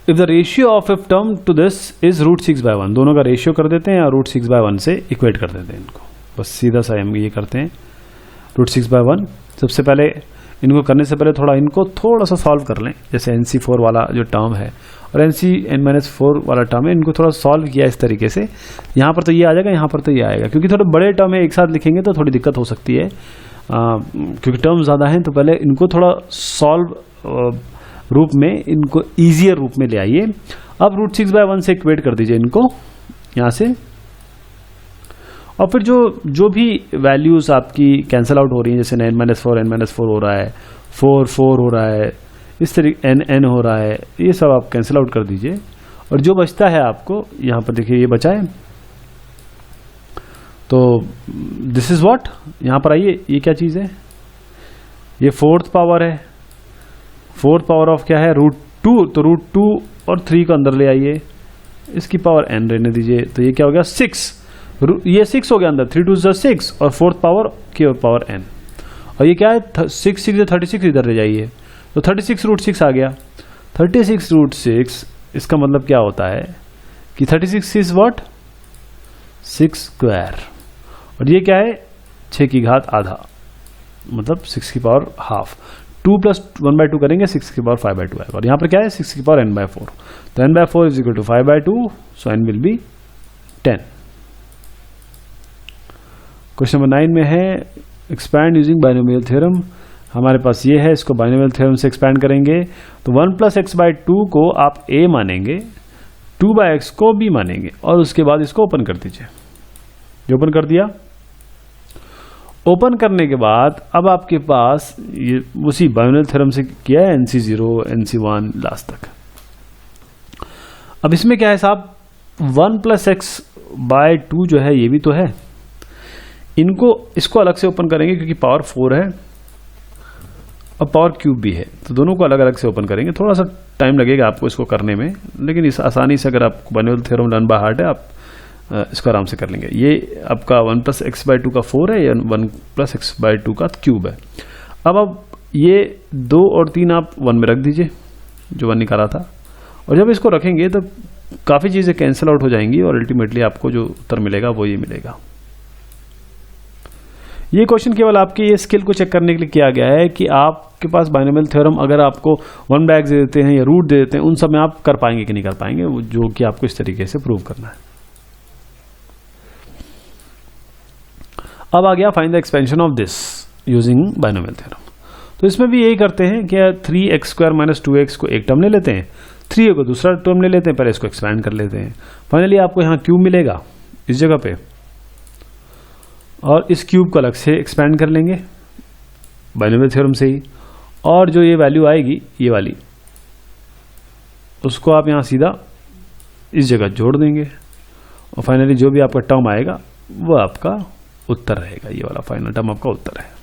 if the ratio of fifth term to this is √6/1, दोनों का रेशियो कर देते हैं और √6/1 से इक्वेट कर देते हैं इनको, बस सीधा सा हम ये करते हैं √6/1। सबसे पहले इनको करने से पहले इनको थोड़ा सा सॉल्व कर लें, जैसे NC4 वाला जो टर्म है और NCn-4 वाला टर्म है, इनको थोड़ा सॉल्व किया इस तरीके से। यहाँ पर तो ये आ जाएगा, यहाँ पर तो ये आएगा, क्योंकि थोड़े बड़े टर्म है एक साथ लिखेंगे तो थोड़ी दिक्कत हो सकती है, क्योंकि टर्म ज़्यादा हैं। तो पहले इनको थोड़ा सॉल्व रूप में, इनको ईजियर रूप में ले आइए। अब √6/1 से इक्वेट कर दीजिए इनको यहाँ से, और फिर जो भी वैल्यूज आपकी कैंसिल आउट हो रही हैं, जैसे n-4 हो रहा है, 4 हो रहा है, इस तरीके n हो रहा है, ये सब आप कैंसिल आउट कर दीजिए। और जो बचता है आपको यहाँ पर देखिए, ये बचा है, तो दिस इज व्हाट, यहाँ पर आइए, ये क्या चीज़ है, ये फोर्थ पावर है, फोर्थ पावर ऑफ क्या है, √2, तो √2 और 3 को अंदर ले आइए, इसकी पावर n रहने दीजिए, तो ये क्या हो गया 6, ये 6 हो गया अंदर, 3 2 6, और फोर्थ पावर की पावर n, और ये क्या है 6 36 इधर ले जाइए, तो 36 √6 आ गया। 36 √6 इसका मतलब क्या होता है कि 36 इज व्हाट 6 स्क्वायर, और ये क्या है 6 की घात आधा, मतलब 6 की पावर हाफ। 2 + 1/2 करेंगे 6 की पावर 5/2 आएगा, और यहाँ पर क्या है 6 की पावर n/4, तो n/4 is equal to 5/2, so n will be 10। Question number 9 में है एक्सपैंड यूजिंग बाइनोमियल थ्योरम। हमारे पास ये है, इसको बाइनोमियल थ्योरम से एक्सपैंड करेंगे, तो 1 + x/2 को आप a मानेंगे, 2/x को b मानेंगे, और उसके बाद इसको ओपन कर दीजिए। ये ओपन कर दिया, ओपन करने के बाद अब आपके पास ये उसी बाइनोमियल थ्योरम से किया है NC0 NC1 लास्ट तक। अब इसमें क्या है साहब, 1 + x/2 जो है ये भी तो है, इसको अलग से ओपन करेंगे क्योंकि पावर 4 है और पावर क्यूब भी है, तो दोनों को अलग अलग से ओपन करेंगे। थोड़ा सा टाइम लगेगा आपको इसको करने में, लेकिन इस आसानी से अगर आप binomial theorem run by heart है, आप इसको आराम से कर लेंगे। ये आपका 1 + x/2 का 4 है, या 1 + x/2 का क्यूब है। अब ये 2 और 3 आप 1 में रख दीजिए, जो 1 निकाला था, और जब इसको रखेंगे तो काफ़ी चीज़ें कैंसिल आउट हो जाएंगी, और अल्टीमेटली आपको जो उत्तर मिलेगा वो ये मिलेगा। ये क्वेश्चन केवल आपके ये स्किल को चेक करने के लिए किया गया है कि आपके पास बाइनोमियल थ्योरम अगर आपको 1/x दे देते हैं या रूट दे देते हैं, उन सब में आप कर पाएंगे कि नहीं कर पाएंगे, जो कि आपको इस तरीके से प्रूव करना है। अब आ गया find the expansion of this using binomial theorem. तो इसमें भी यही करते हैं कि 3x² - 2x को एक टर्म ले लेते हैं, 3a को दूसरा टर्म ले लेते हैं, पहले इसको एक्सपैंड कर लेते हैं। फाइनली आपको यहाँ क्यूब मिलेगा इस जगह पे, और इस क्यूब को अलग से एक्सपैंड कर लेंगे बाइनोमियल थ्योरम से ही, और जो ये वैल्यू आएगी ये वाली, उसको आप यहाँ सीधा इस जगह जोड़ देंगे और फाइनली जो भी आपका टर्म आएगा वो आपका उत्तर रहेगा। ये वाला फाइनल टर्म आपका उत्तर है।